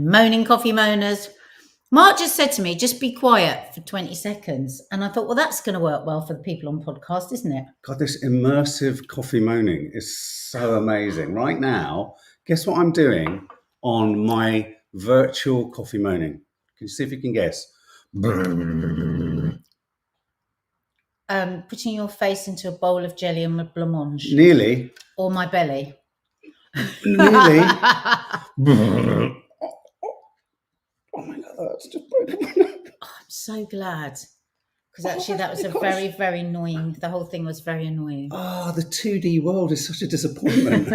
Moaning coffee moaners. Mark just said to me, just be quiet for 20 seconds. And I thought, well, that's going to work well for the people on podcast, isn't it? God, this immersive coffee moaning is so amazing. Right now, guess what I'm doing on my virtual coffee moaning? Can you see if you can guess? Putting your face into a bowl of jelly and blancmange. Nearly. Or my belly. Nearly. Oh my God, that's just broken. I'm so glad. Because actually that was very, very annoying. The whole thing was very annoying. Oh, the 2D world is such a disappointment.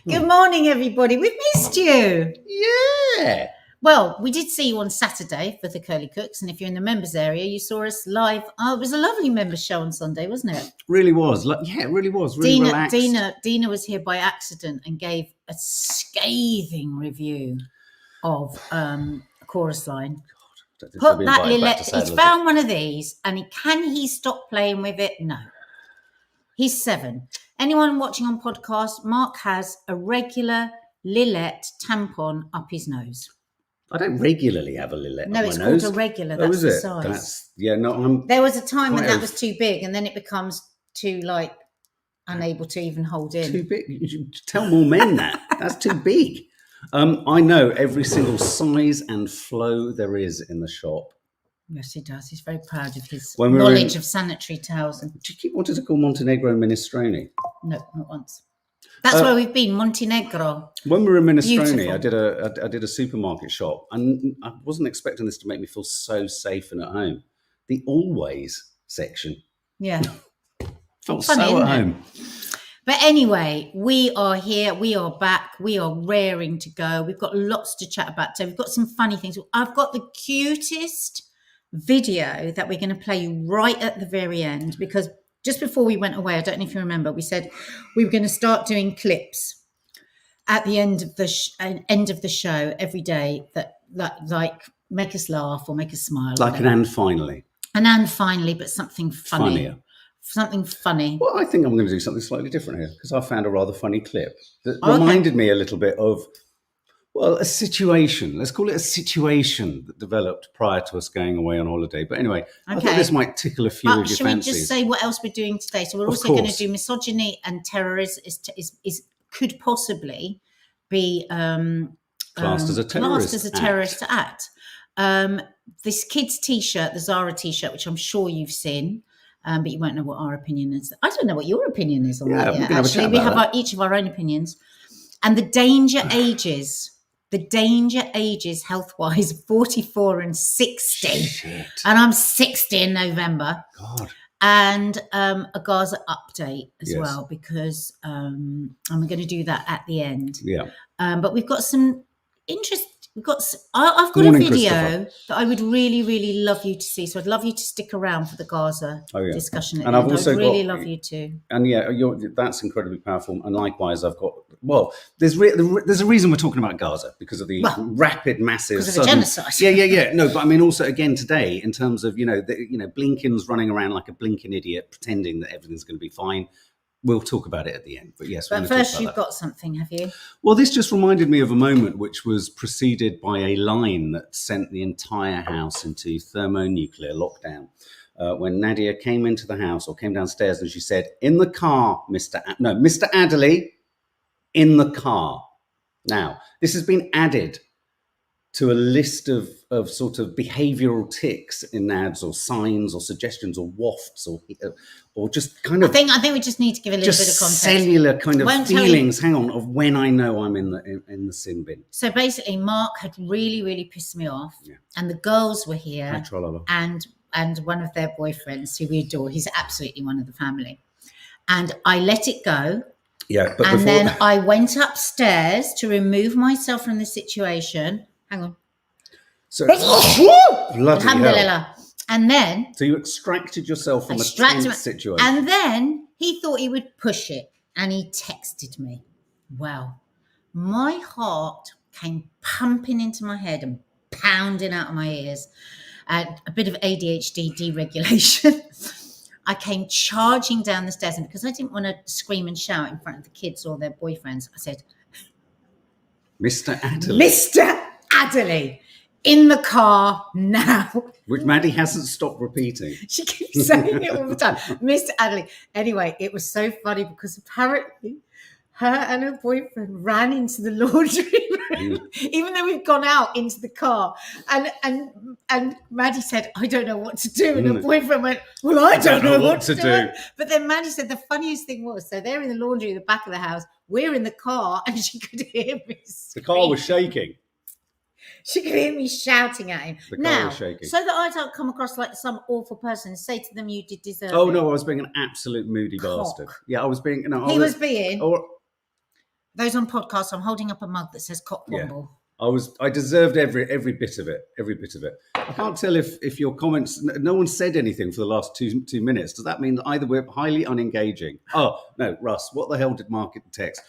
Good morning, everybody. We've missed you. Yeah. Well, we did see you on Saturday for the Curly Cooks. And if you're in the members area, you saw us live. Oh, it was a lovely members show on Sunday, wasn't it? Really was. Yeah, it really was. Really relaxed. Dina was here by accident and gave a scathing review of Chorus Line. Put that Lillet. He's found one of these, and can he stop playing with it? No. He's 7. Anyone watching on podcast, Mark has a regular Lillet tampon up his nose. I don't regularly have a Lillet. No, it's called a regular. That's the size. There was a time when that was too big, and then it becomes too unable to even hold in. Too big. You tell more men that. That's too big. I know every single size and flow there is in the shop. Yes, he does. He's very proud of his knowledge of sanitary towels. Do you keep wanting to call Montenegro Minestrone? No, not once. That's where we've been, Montenegro. When we were in Minestrone, I did a supermarket shop, and I wasn't expecting this to make me feel so safe and at home. The always section. Yeah. Felt funny, so at home. But anyway, we are here. We are back. We are raring to go. We've got lots to chat about today. We've got some funny things. I've got the cutest video that we're going to play you right at the very end, because just before we went away, I don't know if you remember, we said we were going to start doing clips at the end of the show every day that like make us laugh or make us smile. Like an and finally. An and finally, but something funny. Funnier. Something funny. Well, I think I'm going to do something slightly different here, because I found a rather funny clip that reminded me a little bit of, well, a situation. Let's call it a situation that developed prior to us going away on holiday. But anyway, I thought this might tickle a few of your fancies. Should we just say what else we're doing today? So we're also going to do misogyny and terrorism could possibly be classed as a terrorist act. This kid's T-shirt, the Zara T-shirt, which I'm sure you've seen. But you won't know what our opinion is. I don't know what your opinion is on that yet. Actually, we have each of our own opinions. And the danger ages health-wise, 44 and 60. Shit. And I'm 60 in November. God. And a Gaza update as well, because I'm going to do that at the end. Yeah. But we've got some interest. I've got a video that I would really, really love you to see. So I'd love you to stick around for the Gaza discussion. And I've also really love you to. And that's incredibly powerful. And likewise, I've got. Well, there's a reason we're talking about Gaza, because of the rapid, massive, because of the genocide. Yeah. No, but I mean, also again today, in terms of Blinken's running around like a blinking idiot, pretending that everything's going to be fine. We'll talk about it at the end. But yes, but first you've got something, have you? Well, this just reminded me of a moment which was preceded by a line that sent the entire house into thermonuclear lockdown. When Nadia came into the house, or came downstairs, and she said, "In the car, Mr. Adderley, in the car." Now, this has been added to a list of sort of behavioural tics in ads, or signs, or suggestions, or wafts, or just kind of. I think we just need to give a little bit of context. Cellular kind of feelings. Hang on, of when I know I'm in the sin bin. So basically, Mark had really, really pissed me off, and the girls were here, and one of their boyfriends who we adore. He's absolutely one of the family, and I let it go. Yeah, but then I went upstairs to remove myself from the situation. Hang on. So, bloody hell. And then... So you extracted yourself from a tense situation. And then he thought he would push it. And he texted me. Well, my heart came pumping into my head and pounding out of my ears. A bit of ADHD deregulation. I came charging down the stairs. And because I didn't want to scream and shout in front of the kids or their boyfriends, I said... Mr. Adderley. Mr. Adderley in the car now. Which Maddie hasn't stopped repeating. She keeps saying it all the time. Mr. Adderley. Anyway, it was so funny because apparently her and her boyfriend ran into the laundry room, even though we've gone out into the car. And Maddie said, I don't know what to do. And her boyfriend went, well, I don't know what to do. But then Maddie said the funniest thing was, so they're in the laundry in the back of the house, we're in the car, and she could hear me scream. The car was shaking. She could hear me shouting at him. The car was shaking. So that I don't come across like some awful person, say to them, you did deserve it. Oh, no, I was being an absolute moody bastard. Yeah, I was being... No, he was being... Those on podcasts, I'm holding up a mug that says cock womble. I deserved every bit of it. I can't tell if your comments... No one said anything for the last 2 minutes. Does that mean that either we're highly unengaging? Oh, no, Russ, what the hell did Mark text?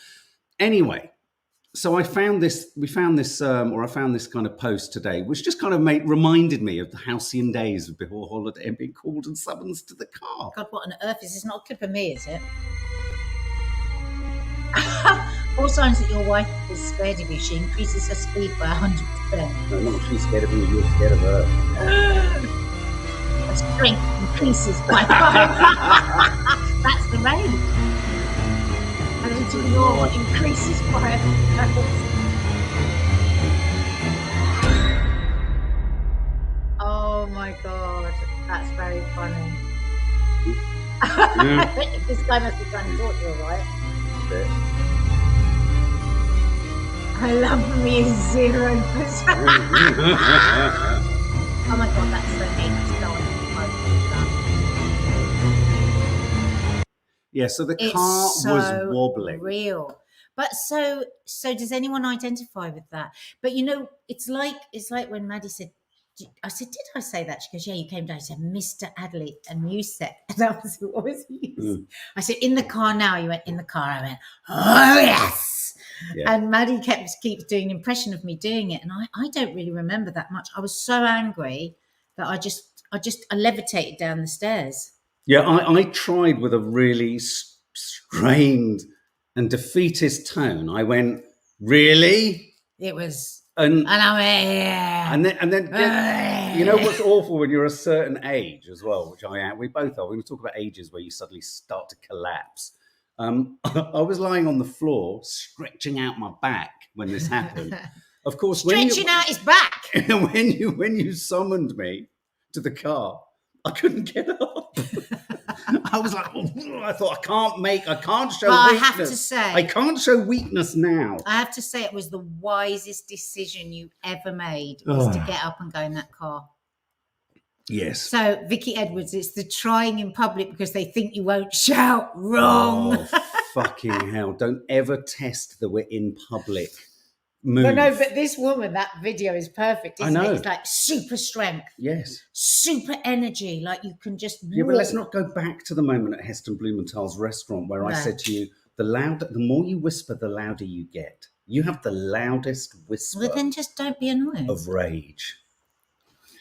Anyway... So I found this kind of post today, which just kind of reminded me of the halcyon days of before holiday and being called and summoned to the car. God, what on earth is this? Not a clip of me, is it? All signs that your wife is scared of you. She increases her speed by 100%. No, not she's scared of you, you're scared of her. Her strength increases by 5. That's the rate. And your increases by Oh my God, that's very funny. Yeah. This guy must be trying to talk to you, right? I love me 0%. Oh my God, that's so neat. Yeah, so the car was wobbling. Real. But so does anyone identify with that? But you know, it's like when Maddie said, I said, did I say that? She goes, yeah, you came down. She said, Mr. Adderley, and you said, and I was, what was you? I said, in the car now. You went, in the car. I went, oh yes. Yeah. And Maddie keeps doing an impression of me doing it, and I don't really remember that much. I was so angry that I levitated down the stairs. Yeah, I tried with a really strained and defeatist tone. I went, really? It was, and I went, yeah. And then you know what's awful when you're a certain age as well, which I am. We both are. We're going to talk about ages where you suddenly start to collapse. I was lying on the floor, stretching out my back when this happened. Of course, stretching out his back. when you summoned me to the car, I couldn't get up. I was like, I thought I can't show weakness. I have to say, I can't show weakness now. I have to say, it was the wisest decision you ever made was to get up and go in that car. Yes. So Vicky Edwards, it's the trying in public because they think you won't shout. Wrong. Oh, fucking hell! Don't ever test that we're in public. Move. But this woman, that video is perfect, isn't I know. It? It's like super strength. Yes. Super energy. Like you can just walk. Yeah, but let's not go back to the moment at Heston Blumenthal's restaurant where I said to you, the more you whisper, the louder you get. You have the loudest whisper. Well, then just don't be annoying. Of rage.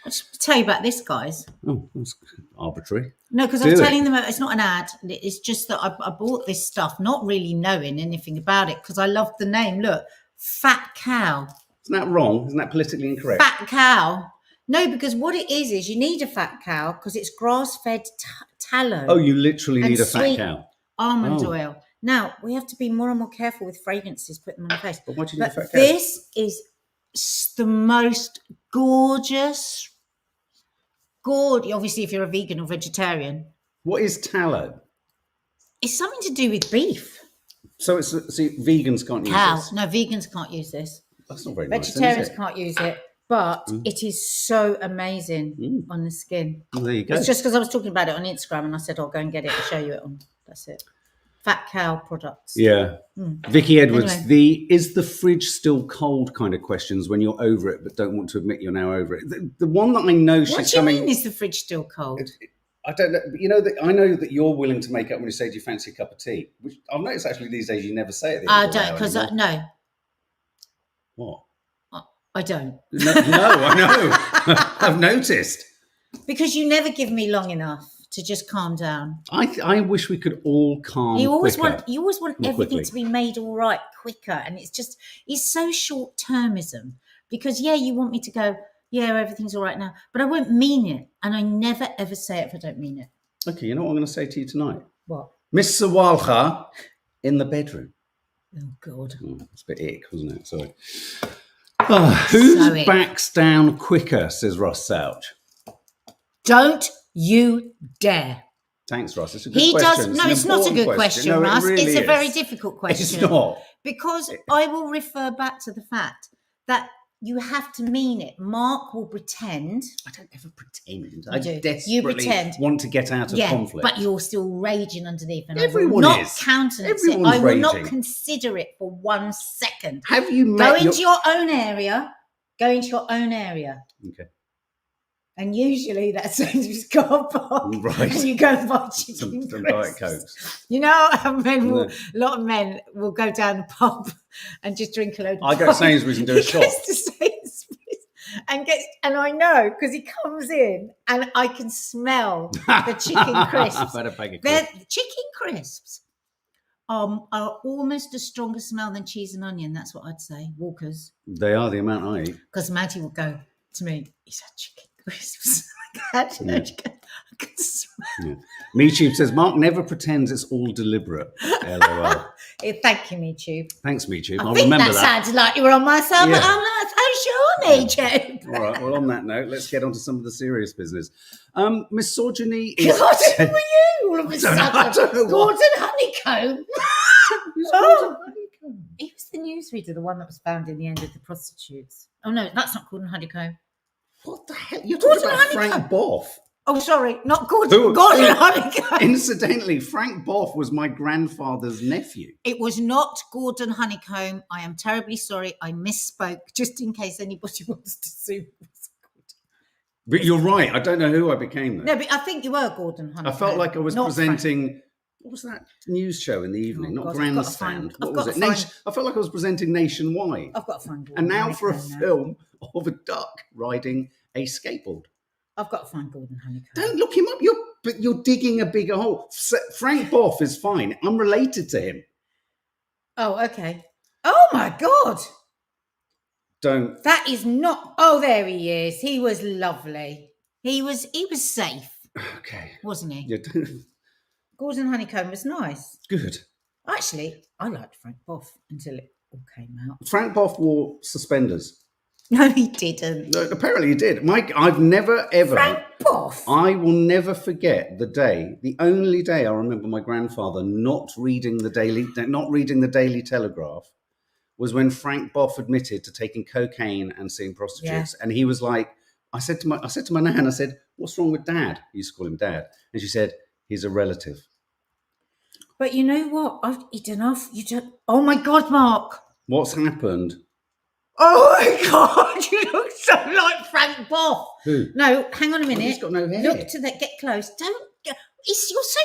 I'll just tell you about this, guys. Oh, that's arbitrary. No, because I'm telling them it's not an ad. It's just that I bought this stuff, not really knowing anything about it, because I loved the name. Look. Fat cow. Isn't that wrong? Isn't that politically incorrect? Fat cow. No, because what it is you need a fat cow because it's grass-fed tallow. Oh, you literally need a fat cow. Almond oil. Now, we have to be more and more careful with fragrances, put them on the face. But why do you need a fat cow? This is the most gorgeous, obviously if you're a vegan or vegetarian. What is tallow? It's something to do with beef. So vegans can't use this? No, vegans can't use this. That's not very Vegetarians nice, can't use it, but it is so amazing on the skin. Well, there you go. It's just because I was talking about it on Instagram and I said, I'll go and get it and show you it on. That's it. Fat cow products. Yeah. Vicky Edwards, anyway. Is the fridge still cold kind of questions when you're over it but don't want to admit you're now over it. The one that I know she's coming... What do you mean is the fridge still cold? I don't know. But I know that you're willing to make up when you say, do you fancy a cup of tea? Which I've noticed actually these days you never say it. I don't, because no. What? I don't. No, I know. I've noticed. Because you never give me long enough to just calm down. I wish we could all calm You always quicker, want everything to be made all right quicker. And it's so short-termism. Because, you want me to go, everything's all right now. But I won't mean it. And I never, ever say it if I don't mean it. Okay, you know what I'm going to say to you tonight? What? Miss Sawalha in the bedroom. Oh, God. It's a bit ick, wasn't it? Sorry. Who So backs down quicker, says Ross Souch. Don't you dare. Thanks, Ross. It's a good question. No, it's not a good question, no, Ross. Really it's a is. very difficult question. It's not. Because I will refer back to the fact that you have to mean it. Mark will pretend. I don't ever pretend. You I do. desperately You pretend. want to get out of conflict. But you're still raging underneath. And Everyone I will not is. countenance Everyone's it. I will not raging. consider it for 1 second. Have you met Go into your own area. Go into your own area. Okay. And usually that's Sainsbury's car park. Right. And you go and buy chicken some crisps. Diet Cokes. You know how a lot of men will go down the pub and just drink a load of I go to Sainsbury's and do a shot. To Sainsbury's and I know because he comes in and I can smell the chicken crisps. I've had a bag of crisps. The chicken crisps are almost a stronger smell than cheese and onion. That's what I'd say. Walkers. They are the amount I eat. Because Maddie will go to me, he's had chicken crisps. I can smell. Yeah. MeTube says, Mark never pretends it's all deliberate. LOL. Thank you, MeTube. Thanks, MeTube. I I'll think remember that sounded like you were on my side, but I'm not so sure, MeTube. All right, well, on that note, let's get on to some of the serious business. Misogyny is... What were you all of a sudden? I don't know Gordon Honeycomb. He was the newsreader, the one that was found in the end of the prostitutes. Oh, no, that's not Gordon Honeycomb. What the hell? You're talking Gordon about Honeycomb. Frank Boff. Oh, sorry, not Gordon. Gordon Honeycomb. Incidentally, Frank Boff was my grandfather's nephew. It was not Gordon Honeycomb. I am terribly sorry. I misspoke, just in case anybody wants to sue me. But you're right. I don't know who I became then. No, but I think you were Gordon Honeycomb. I felt like I was not presenting... Frank. What was that news show in the evening? Oh, Not God, Grandstand. What was it? I felt like I was presenting Nationwide. I've got to find Gordon And now Honeycomb for a film of a duck riding a skateboard. I've got to find Gordon Honeycomb. Don't look him up. You're digging a bigger hole. Frank Boff is fine. I'm related to him. Oh, okay. Oh my God. Don't. That is not. Oh, there he is. He was lovely. He was safe. Okay. Wasn't he? Yeah, Gordon Honeycomb was nice. good. Actually, I liked Frank Boff until it all came out. Frank Boff wore suspenders. No, he didn't. No, apparently he did. Mike, I've never ever. Frank Boff. I will never forget the only day I remember my grandfather not reading the Daily Telegraph was when Frank Boff admitted to taking cocaine and seeing prostitutes. Yeah. And he was like, I said to my nan, I said, what's wrong with Dad? He used to call him Dad. And she said, he's a relative. But you know what? I've eaten off. Oh my God, Mark. What's happened? Oh my God, you look so like Frank Boff. Who? No, hang on a minute. He's got no hair. Look to that. Get close. You're so.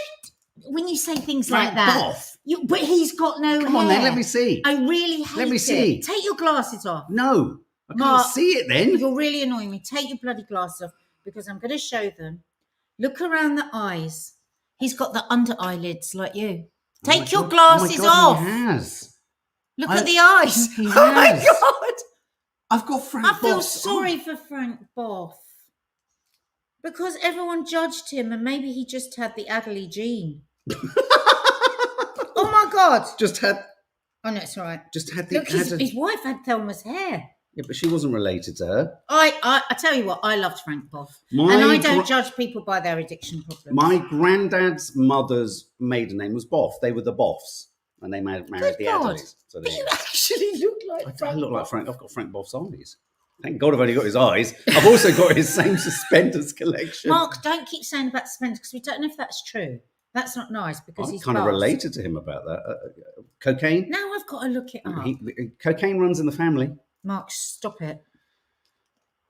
When you say things Frank like that, Boff. But he's got no hair. Come on then, let me see. I really hate it. Let me see. Take your glasses off. No, I can't Mark, see it then. You're really annoying me. Take your bloody glasses off because I'm going to show them. Look around the eyes. He's got the under eyelids like you. Take your glasses off. He has. Look at the eyes. He Oh my has. God. I've got Frank Boff. I feel sorry for Frank Boff because everyone judged him and maybe he just had the Adderley gene. Oh my God. Just had. Oh no, it's all right. Just had the. Look, his wife had Thelma's hair. Yeah, but she wasn't related to her. I tell you what, I loved Frank Boff. And I don't judge people by their addiction problems. My granddad's mother's maiden name was Boff. They were the Boffs. And they married the Adderleys. So but you actually look like Frank. I look like Frank. I've got Frank Boff's eyes. Thank God I've only got his eyes. I've also got his same suspenders collection. Mark, don't keep saying about suspenders because we don't know if that's true. That's not nice because he's kind of related to him about that. Cocaine? Now I've got to look it up. Cocaine runs in the family. Mark, stop it.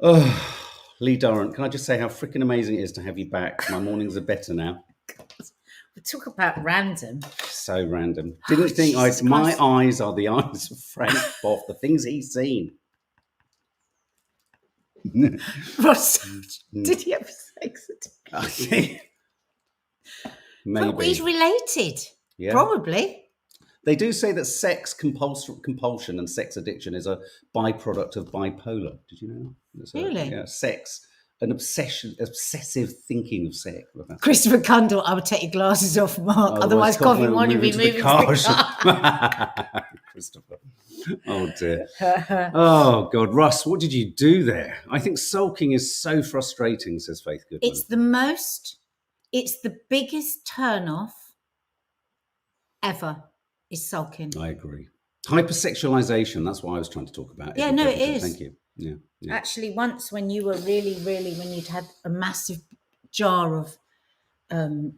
Oh, Lee Durrant, can I just say how freaking amazing it is to have you back? My mornings are better now. We talk about random. So random. Didn't think my eyes are the eyes of Frank Boff, the things he's seen. Ross, did he have sex? I think maybe. But he's related. Yeah. Probably. They do say that sex compulsion and sex addiction is a byproduct of bipolar. Did you know that? Really? Yeah, sex, an obsessive thinking of sex. Christopher Cundall, I would take your glasses off, Mark. Otherwise, coffee won't be moving to the car. Christopher. Oh, dear. Oh, God. Russ, what did you do there? I think sulking is so frustrating, says Faith Goodman. It's the biggest turn-off ever is sulking. I agree. Hypersexualization, that's what I was trying to talk about. Yeah, no, it is. Thank you. Yeah. Actually, once when you were really, when you'd had a massive jar of Nutella,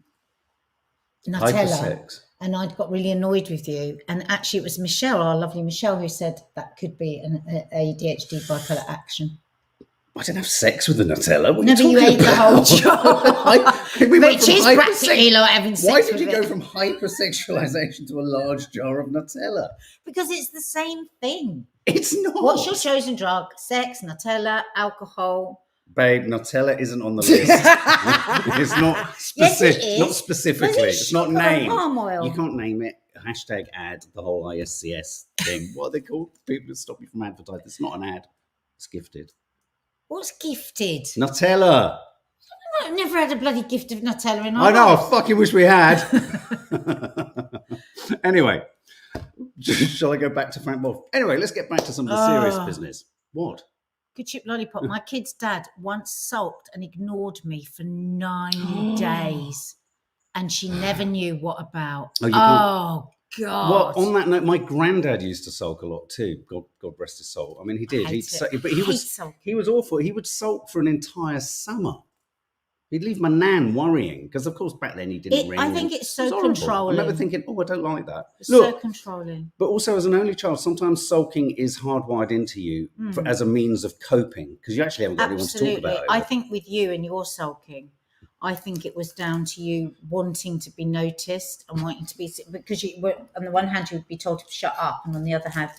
Hypersex. and I'd got really annoyed with you, and actually it was Michelle, our lovely Michelle, who said that could be an ADHD bipolar action. I didn't have sex with the Nutella. What No, but you ate the whole jar. Which is practically like having sex Why did with you it. go from hypersexualization to a large jar of Nutella? Because it's the same thing. It's not. What's your chosen drug? Sex, Nutella, alcohol. Babe, Nutella isn't on the list. It's not Yes, it is. Not specifically. It's not named. Palm oil. You can't name it. Hashtag ad, the whole ISCS thing. What are they called? People that stop you from advertising. It's not an ad. It's gifted. What's gifted? Nutella. I've never had a bloody gift of Nutella in I our know. life. I fucking wish we had. Anyway, shall I go back to Frank Wolf? Anyway, let's get back to some of the serious business. What? Good chip lollipop. My kid's dad once sulked and ignored me for 9 days, and she never knew what about. Oh, God. Well, on that note, my granddad used to sulk a lot too. God rest his soul. I mean, he did. But he was awful. He would sulk for an entire summer. He'd leave my nan worrying because, of course, back then he didn't ring. I think it's so controlling. I remember thinking, I don't like that. It's so controlling. But also, as an only child, sometimes sulking is hardwired into you as a means of coping because you actually haven't got anyone to talk about it. I think with you and your sulking, I think it was down to you wanting to be noticed and wanting to be, because you were, on the one hand, you would be told to shut up, and on the other hand,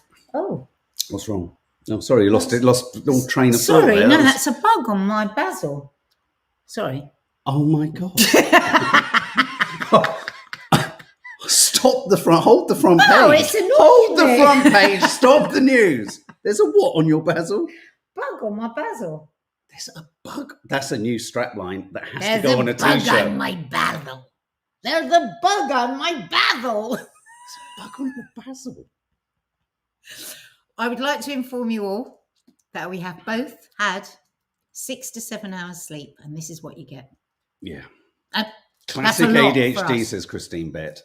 what's wrong? Oh, sorry, you lost all train of thought. Sorry, no, that's a bug on my basil. Sorry. Oh my God. Stop the front, hold the front page. Oh, it's annoying. Hold the front page, stop the news. There's a what on your basil? Bug on my basil. There's a bug. That's a new strapline that has to go on a t-shirt. There's a bug on my basil. There's a bug on my basil. There's a bug on your basil. I would like to inform you all that we have both had 6 to 7 hours sleep, and this is what you get. Yeah. Classic ADHD, says Christine Bett.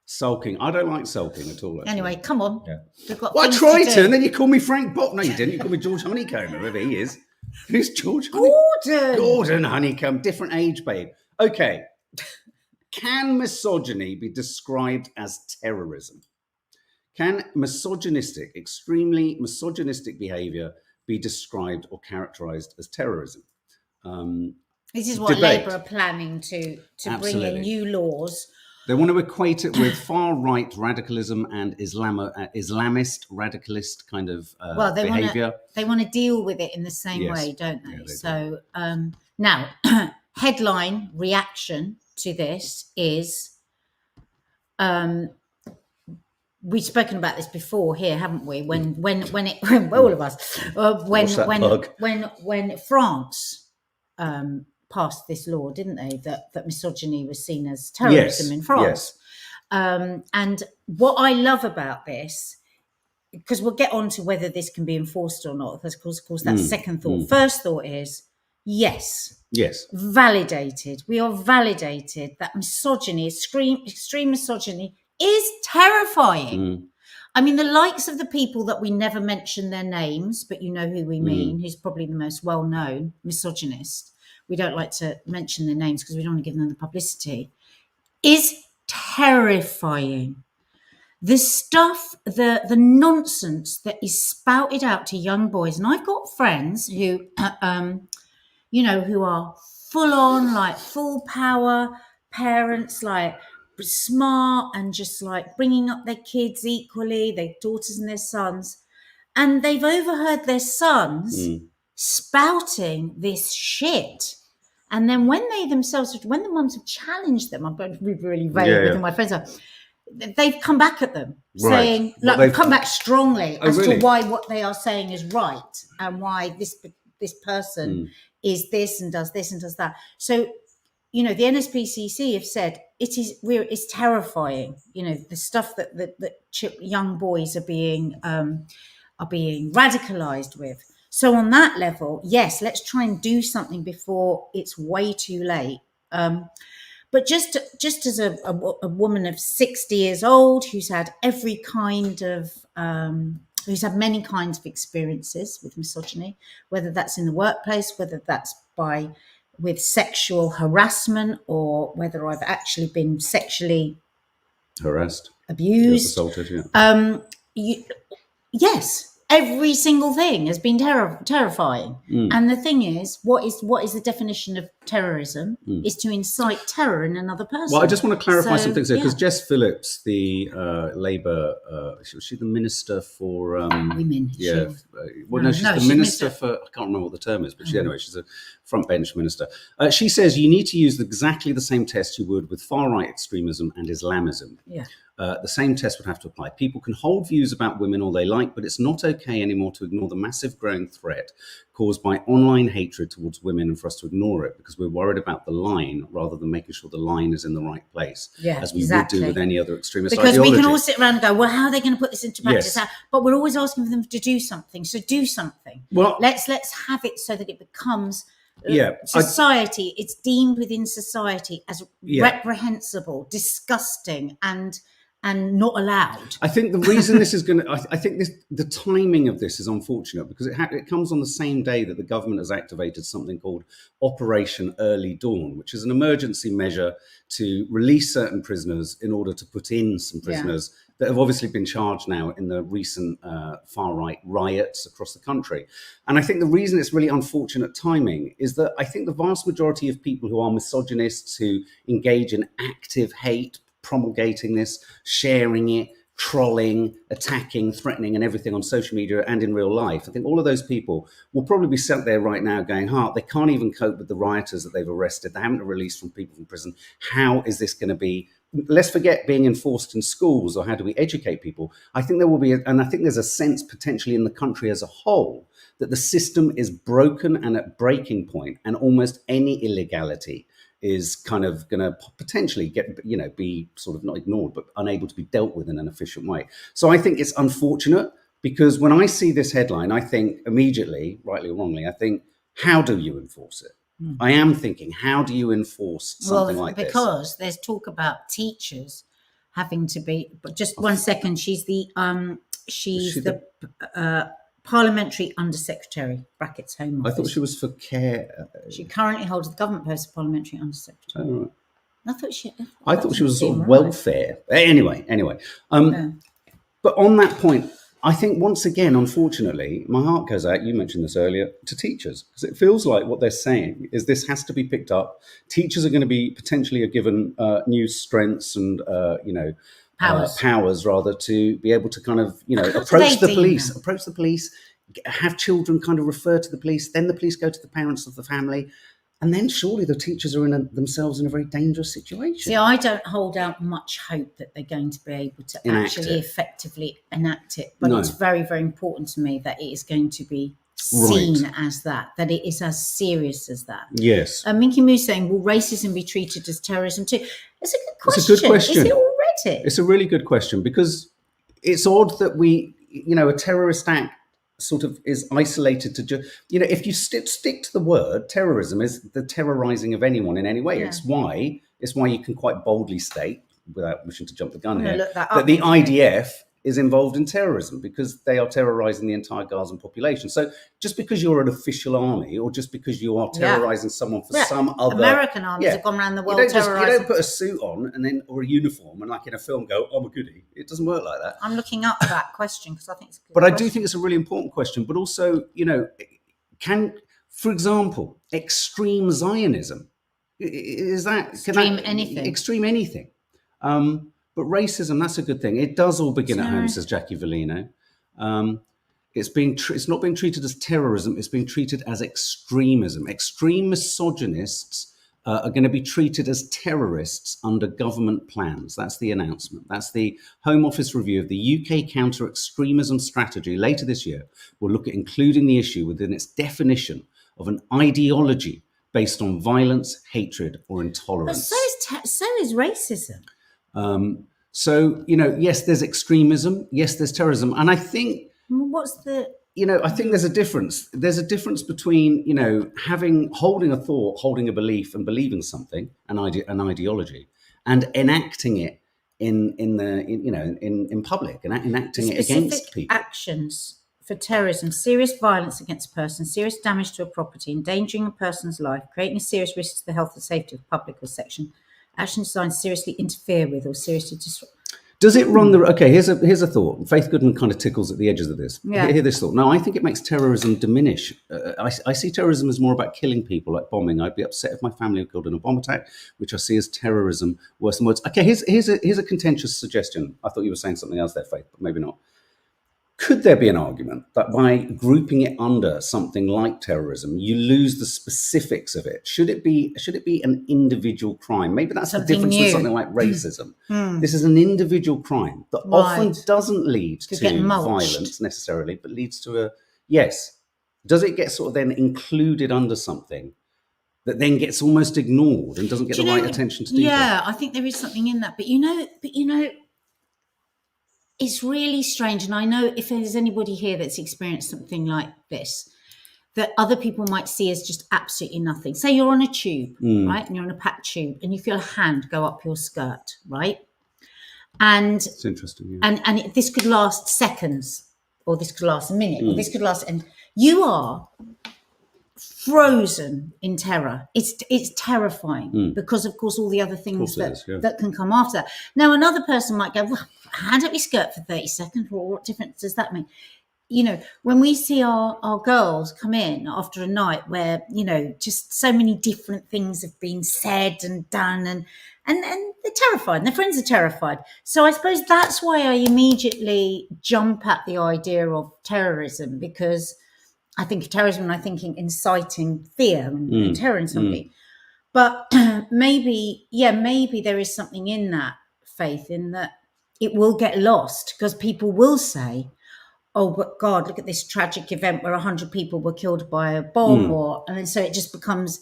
Sulking. I don't like sulking at all. Actually. Anyway, come on. Yeah. I tried to, and then you call me Frank Bock. No, you didn't. You called me George Honeycomb, whoever he is. Who's George Honeycomb? Gordon Honeycomb. Different age, babe. Okay. Can misogyny be described as terrorism? Can extremely misogynistic behaviour be described or characterised as terrorism? This is what Labour are planning to bring in new laws. They want to equate it with far-right radicalism and Islamist radicalist kind of behaviour. They want to deal with it in the same way, don't they? Yeah, so now, headline reaction to this is, we've spoken about this before here, haven't we? When all of us, when France passed this law, didn't they? That misogyny was seen as terrorism in France. Yes. And what I love about this, because we'll get on to whether this can be enforced or not, because of course that's second thought. First thought is yes, validated. We are validated that misogyny, extreme misogyny, is terrifying. I mean, the likes of the people that we never mention their names, but you know who we mean, who's probably the most well-known misogynist. We don't like to mention their names because we don't want to give them the publicity, is terrifying. The stuff, the nonsense that is spouted out to young boys. And I've got friends who, who are full on, like full power parents, like smart and just like bringing up their kids equally, their daughters and their sons. And they've overheard their sons spouting this shit. And then when the mums have challenged them, I'm going to be really vague with my friends, they've come back at them, Right. saying, Well, look, they've come back strongly as really? to why what they are saying is right, and why this person is this and does this and does that. So, you know, the NSPCC have said it's terrifying. You know, the stuff that young boys are being radicalized with. So on that level, yes, let's try and do something before it's way too late. But just as a woman of 60 years old who's had every kind of who's had many kinds of experiences with misogyny, whether that's in the workplace, whether that's with sexual harassment, or whether I've actually been sexually harassed, abused, assaulted. Yeah. Yes, every single thing has been terrifying. And the thing is, what is the definition of terrorism? Is to incite terror in another person. Well, I just want to clarify some things here, because yeah. Jess Phillips, the Labour, was she the Minister for Women? Yeah. She's the Minister for, I can't remember what the term is, but anyway, she's a front bench minister. She says you need to use exactly the same test you would with far-right extremism and Islamism. Yeah. The same test would have to apply. People can hold views about women all they like, but it's not okay anymore to ignore the massive growing threat caused by online hatred towards women, and for us to ignore it because we're worried about the line rather than making sure the line is in the right place, as we would do with any other extremist because ideology. We can all sit around and go, well, how are they going to put this into practice? Yes. But we're always asking for them to do something. So do something. Well, let's have it so that it becomes society. It's deemed within society as reprehensible, disgusting, and not allowed. I think the reason this is going to, I think the timing of this is unfortunate, because it comes on the same day that the government has activated something called Operation Early Dawn, which is an emergency measure to release certain prisoners in order to put in some prisoners that have obviously been charged now in the recent far-right riots across the country. And I think the reason it's really unfortunate timing is that I think the vast majority of people who are misogynists, who engage in active hate, promulgating this, sharing it, trolling, attacking, threatening, and everything on social media and in real life, I think all of those people will probably be sat there right now going, they can't even cope with the rioters that they've arrested. They haven't released from people from prison. How is this going to be? Let's forget being enforced in schools, or how do we educate people? I think there will be, and I think there's a sense potentially in the country as a whole that the system is broken and at breaking point, and almost any illegality is kind of going to potentially be sort of not ignored, but unable to be dealt with in an efficient way. So I think it's unfortunate, because when I see this headline, I think immediately, rightly or wrongly, I think, how do you enforce it? I am thinking, how do you enforce something like this? Because there's talk about teachers having to be, but just 1 second, she's the Parliamentary Undersecretary, brackets Home Office. I thought she was for care. She currently holds the government post of Parliamentary Undersecretary. Oh, right. I thought she was sort of welfare. Anyway. But on that point, I think once again, unfortunately, my heart goes out, you mentioned this earlier, to teachers, because it feels like what they're saying is this has to be picked up. Teachers are going to be potentially given new strengths and, powers rather, to be able to kind of, approach the police, have children kind of refer to the police, then the police go to the parents of the family. And then surely the teachers are themselves in a very dangerous situation. See, I don't hold out much hope that they're going to be able to actually effectively enact it. But it's very, very important to me that it is going to be seen as that it is as serious as that. Yes. Minky Moo's saying, will racism be treated as terrorism too? It's a good question. It's a good question. Is it already? It's a really good question, because it's odd that a terrorist act sort of is isolated to just, if you stick to the word, terrorism is the terrorizing of anyone in any way. Yeah. It's why you can quite boldly state, without wishing to jump the gun here, that the IDF is involved in terrorism, because they are terrorizing the entire Gazan population. So just because you're an official army, or just because you are terrorizing someone for some other... American armies have gone around the world terrorizing... You don't put a suit on or a uniform and, like in a film, go, I'm a goodie. It doesn't work like that. I'm looking up that question because I think it's a good question. I do think it's a really important question. But also, for example, extreme Zionism, anything? Extreme anything. But racism, that's a good thing. It does all begin at home, says Jackie Vellino. It's not being treated as terrorism. It's being treated as extremism. Extreme misogynists are going to be treated as terrorists under government plans. That's the announcement. That's the Home Office review of the UK counter-extremism strategy later this year. Will look at including the issue within its definition of an ideology based on violence, hatred, or intolerance. But so is racism. So, yes, there's extremism. Yes, there's terrorism. And I think... What's the... I think there's a difference. There's a difference between, holding a thought, holding a belief and believing something, an ideology, and enacting it in public and enacting it against people. Actions for terrorism: serious violence against a person, serious damage to a property, endangering a person's life, creating a serious risk to the health and safety of the public or section, actions designed to seriously interfere with or seriously disrupt. Does it run the... Okay, here's a thought. Faith Goodman kind of tickles at the edges of this. Yeah. Hear this thought. No, I think it makes terrorism diminish. I see terrorism as more about killing people, like bombing. I'd be upset if my family were killed in a bomb attack, which I see as terrorism, worse than words. Okay, here's a contentious suggestion. I thought you were saying something else there, Faith, but maybe not. Could there be an argument that by grouping it under something like terrorism, you lose the specifics of it? Should it be an individual crime? Maybe that's the difference with something like racism. This is an individual crime that often doesn't lead to violence necessarily, but leads to yes. Does it get sort of then included under something that then gets almost ignored and doesn't get the right attention to detail? Yeah, I think there is something in that. But it's really strange, and I know if there's anybody here that's experienced something like this, that other people might see as just absolutely nothing. Say you're on a tube, right, and you're on a packed tube, and you feel a hand go up your skirt, right? And it's interesting, yeah. And this could last seconds, or this could last a minute, or this could last, and you are frozen in terror. It's terrifying because, of course, all the other things that can come after that. Now, another person might go, well, hand up your skirt for 30 seconds. Well, what difference does that make? When we see our girls come in after a night where, just so many different things have been said and done, and they're terrified, and their friends are terrified. So I suppose that's why I immediately jump at the idea of terrorism, because I think of terrorism and I'm thinking inciting fear and terror in somebody. But maybe there is something in that, Faith, in that it will get lost because people will say, oh, but God, look at this tragic event where 100 people were killed by a bomb, and then so it just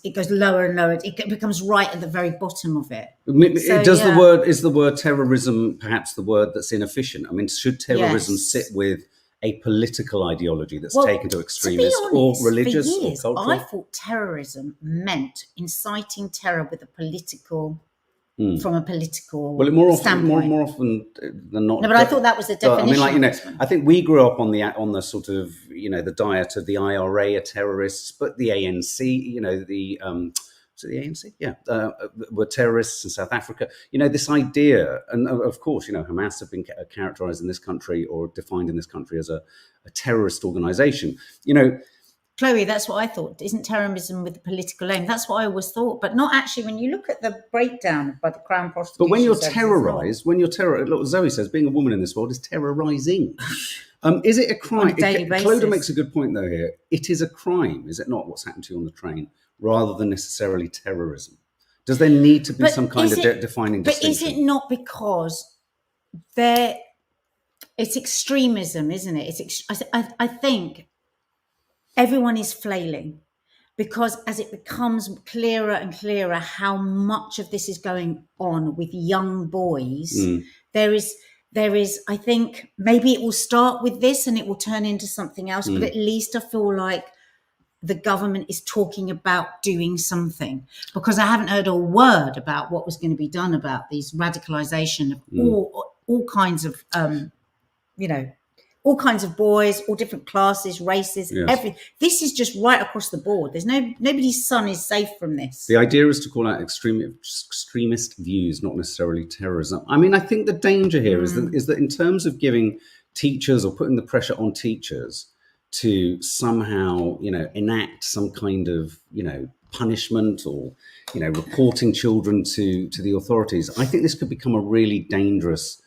it goes lower and lower. It becomes right at the very bottom of it. Is the word terrorism perhaps the word that's inefficient? I mean, should terrorism sit with a political ideology that's taken to extremist or religious or cultural? I thought terrorism meant inciting terror with a political, from a political standpoint. More often than not. No, but I thought that was the definition. I mean, I think we grew up on the sort of, the diet of the IRA are terrorists, but the ANC, so the ANC, were terrorists in South Africa. This idea, and of course, Hamas have been characterized in this country or defined in this country as a terrorist organization. Chloe, that's what I thought. Isn't terrorism with a political aim? That's what I always thought, but not actually when you look at the breakdown by the Crown Prosecution. But when you're terrorized, look, Zoe says, being a woman in this world is terrorizing. Is it a crime? On a daily basis. Clodagh makes a good point, though, here. It is a crime, is it not, what's happened to you on the train, rather than necessarily terrorism? Does there need to be some kind of defining distinction? But is it not because it's extremism, isn't it? I think everyone is flailing because as it becomes clearer and clearer how much of this is going on with young boys, there is, I think, maybe it will start with this and it will turn into something else, but at least I feel like the government is talking about doing something, because I haven't heard a word about what was going to be done about these radicalization of all kinds of, all kinds of boys, all different classes, races, everything. This is just right across the board. There's nobody's son is safe from this. The idea is to call out extremist views, not necessarily terrorism. I mean, I think the danger here is that in terms of giving teachers or putting the pressure on teachers to somehow, enact some kind of, punishment or, reporting children to the authorities, I think this could become a really dangerous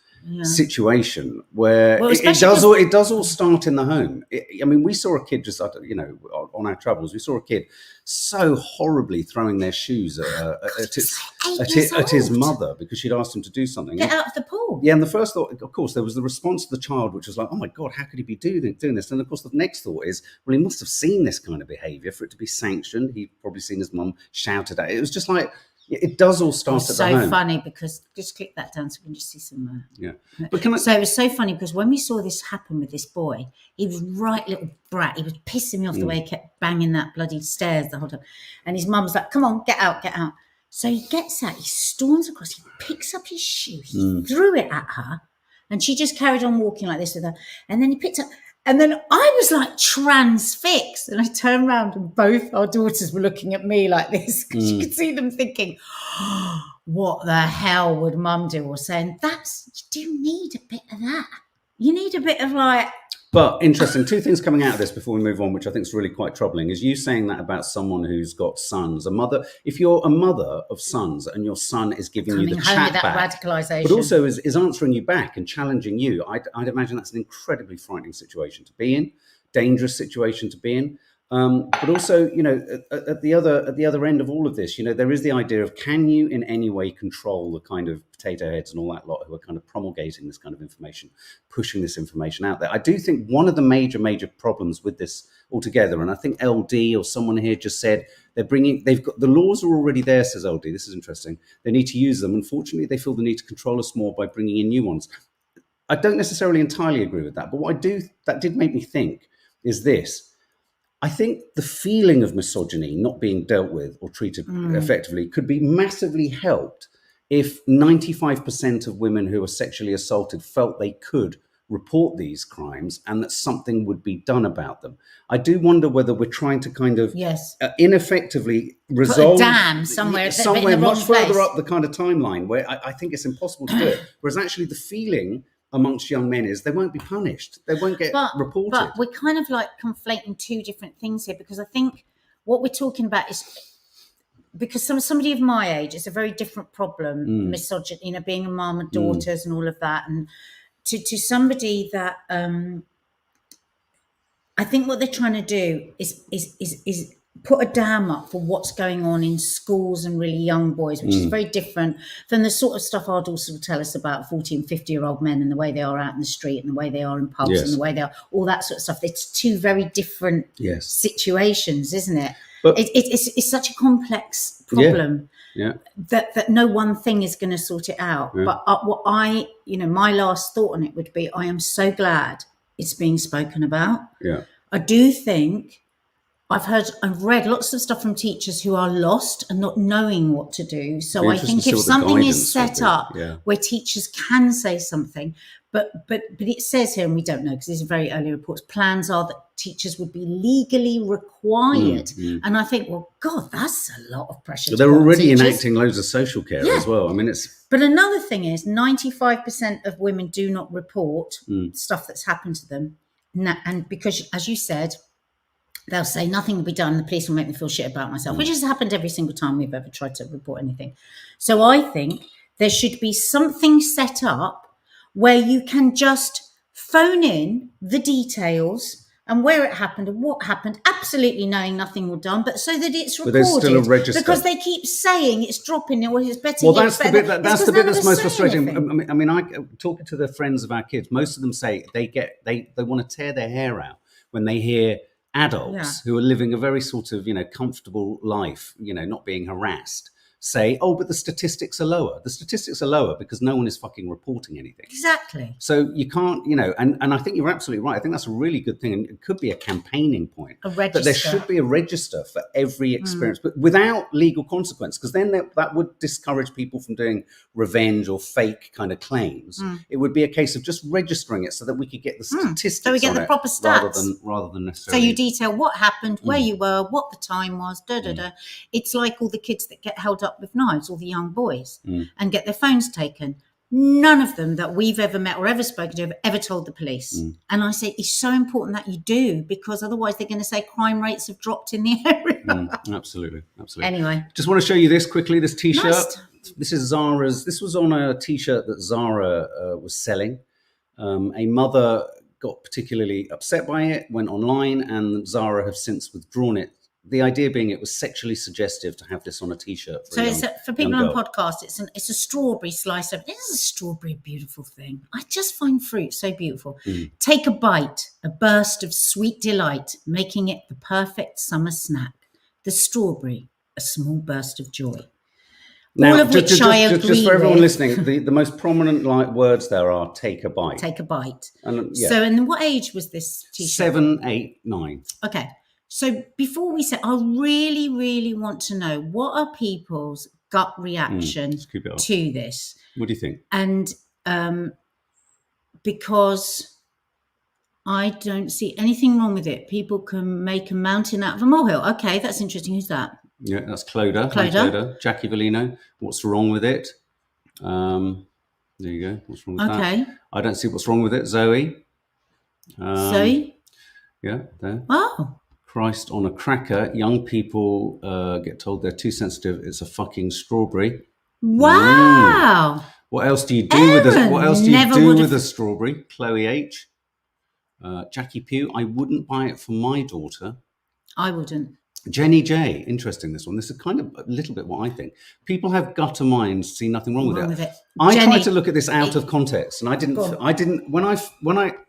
situation where Well, it does all start in the home. I mean, we saw a kid just, you know, on our travels, we saw a kid so horribly throwing their shoes at his mother because she'd asked him to do something. Get out of the pool. Yeah, and the first thought, of course, there was the response to the child, which was like, oh my God, how could he be doing this? And of course, the next thought is, well, he must have seen this kind of behaviour for it to be sanctioned. He'd probably seen his mum shouted at it. It was just like, it does all start at the home. So funny because just click that down so we can just see some. But so it was so funny because when we saw this happen with this boy, he was right little brat. He was pissing me off the way he kept banging that bloody stairs the whole time. And his mum's like, "Come on, get out, get out." So he gets out, he storms across, he picks up his shoe, he threw it at her, and she just carried on walking like this with her. And then he picked up. And then I was like transfixed, and I turned around and both our daughters were looking at me like this because you could see them thinking, oh, what the hell would mum do? Or saying, you do need a bit of that. You need a bit of like... But interesting, two things coming out of this before we move on, which I think is really quite troubling, is you saying that about someone who's got sons, a mother. If you're a mother of sons and your son is giving you the chat back, radicalisation, but also is answering you back and challenging you, I'd imagine that's an incredibly frightening situation to be in, dangerous situation to be in. But also, you know, at the other end of all of this, you know, there is the idea of, can you in any way control the kind of potato heads and all that lot who are kind of promulgating this kind of information, pushing this information out there? I do think one of the major problems with this altogether, and I think LD or someone here just said they've got the laws are already there, says LD. This is interesting. They need to use them. Unfortunately, they feel the need to control us more by bringing in new ones. I don't necessarily entirely agree with that, but that did make me think is this. I think the feeling of misogyny not being dealt with or treated effectively could be massively helped if 95% of women who are sexually assaulted felt they could report these crimes and that something would be done about them. I do wonder whether we're trying to kind of ineffectively resolve... Put a dam somewhere much further up the kind of timeline where I think it's impossible to do it. Whereas actually the feeling amongst young men is they won't be punished. They won't get reported. But we're kind of like conflating two different things here, because I think what we're talking about is, because somebody of my age, it's a very different problem, misogyny, you know, being a mum and daughters and all of that. And to somebody that I think what they're trying to do is put a dam up for what's going on in schools and really young boys, which is very different from the sort of stuff our daughters will tell us about 40 and 50-year-old men and the way they are out in the street and the way they are in pubs and the way they are, all that sort of stuff. It's two very different situations, isn't it? But it's such a complex problem that no one thing is going to sort it out. But my last thought on it would be, I am so glad it's being spoken about. I do think I've read lots of stuff from teachers who are lost and not knowing what to do. So I think if something is set up where teachers can say something, but it says here, and we don't know because these are very early reports, plans are that teachers would be legally required. And I think, well, God, that's a lot of pressure. They're already enacting loads of social care as well. I mean, it's... But another thing is 95% of women do not report stuff that's happened to them. And because, as you said, they'll say nothing will be done. The police will make me feel shit about myself, which has happened every single time we've ever tried to report anything. So I think there should be something set up where you can just phone in the details and where it happened and what happened, absolutely knowing nothing was done, but so that it's recorded. But there's still a register. Because they keep saying it's dropping or it's better. Well, that's the bit that's most frustrating. I mean, talking to the friends of our kids, most of them say they want to tear their hair out when they hear adults who are living a very sort of, you know, comfortable life, you know, not being harassed, say, oh, but the statistics are lower. The statistics are lower because no one is fucking reporting anything. Exactly. So you can't, you know, and I think you're absolutely right. I think that's a really good thing. And it could be a campaigning point. A register. That there should be a register for every experience, but without legal consequence, because then that would discourage people from doing revenge or fake kind of claims. It would be a case of just registering it so that we could get the statistics so we get the proper stats. Rather than necessarily. So you detail what happened, where you were, what the time was, It's like all the kids that get held up with knives, all the young boys, and get their phones taken. none of them that we've ever met or ever spoken to have ever told the police. And I say it's so important that you do, because otherwise they're going to say crime rates have dropped in the area. Absolutely. Anyway, just want to show you this quickly. This T-shirt. Nice. This is Zara's. This was on a T-shirt that Zara was selling. A mother got particularly upset by it, went online, and Zara have since withdrawn it. The idea being it was sexually suggestive to have this on a T-shirt. For people on podcast, it's a strawberry slice of. This is a strawberry, beautiful thing. I just find fruit so beautiful. Take a bite, a burst of sweet delight, making it the perfect summer snack. The strawberry, a small burst of joy. Now, all of which I agree just for everyone with. listening, the most prominent words there are "take a bite." Take a bite. And, So, and what age was this T-shirt? 7, 8, 9. Okay. So before we say, I really, really want to know, what are people's gut reaction to this? What do you think? And because I don't see anything wrong with it. People can make a mountain out of a molehill. Okay, that's interesting. Who's that? Yeah, that's Cloda. Cloda. Jackie Vellino. What's wrong with it? There you go. What's wrong with that? I don't see what's wrong with it. Zoe. Zoe? Yeah, there. Oh. Christ on a cracker. Young people get told they're too sensitive. It's a fucking strawberry. Wow. What else do you do with a? What else do you do with a strawberry? Chloe H. Jackie Pugh. I wouldn't buy it for my daughter. I wouldn't. Jenny J. Interesting. This one. This is kind of a little bit what I think. People have gutter minds. See nothing wrong with it. I tried to look at this out of context, and I didn't. When I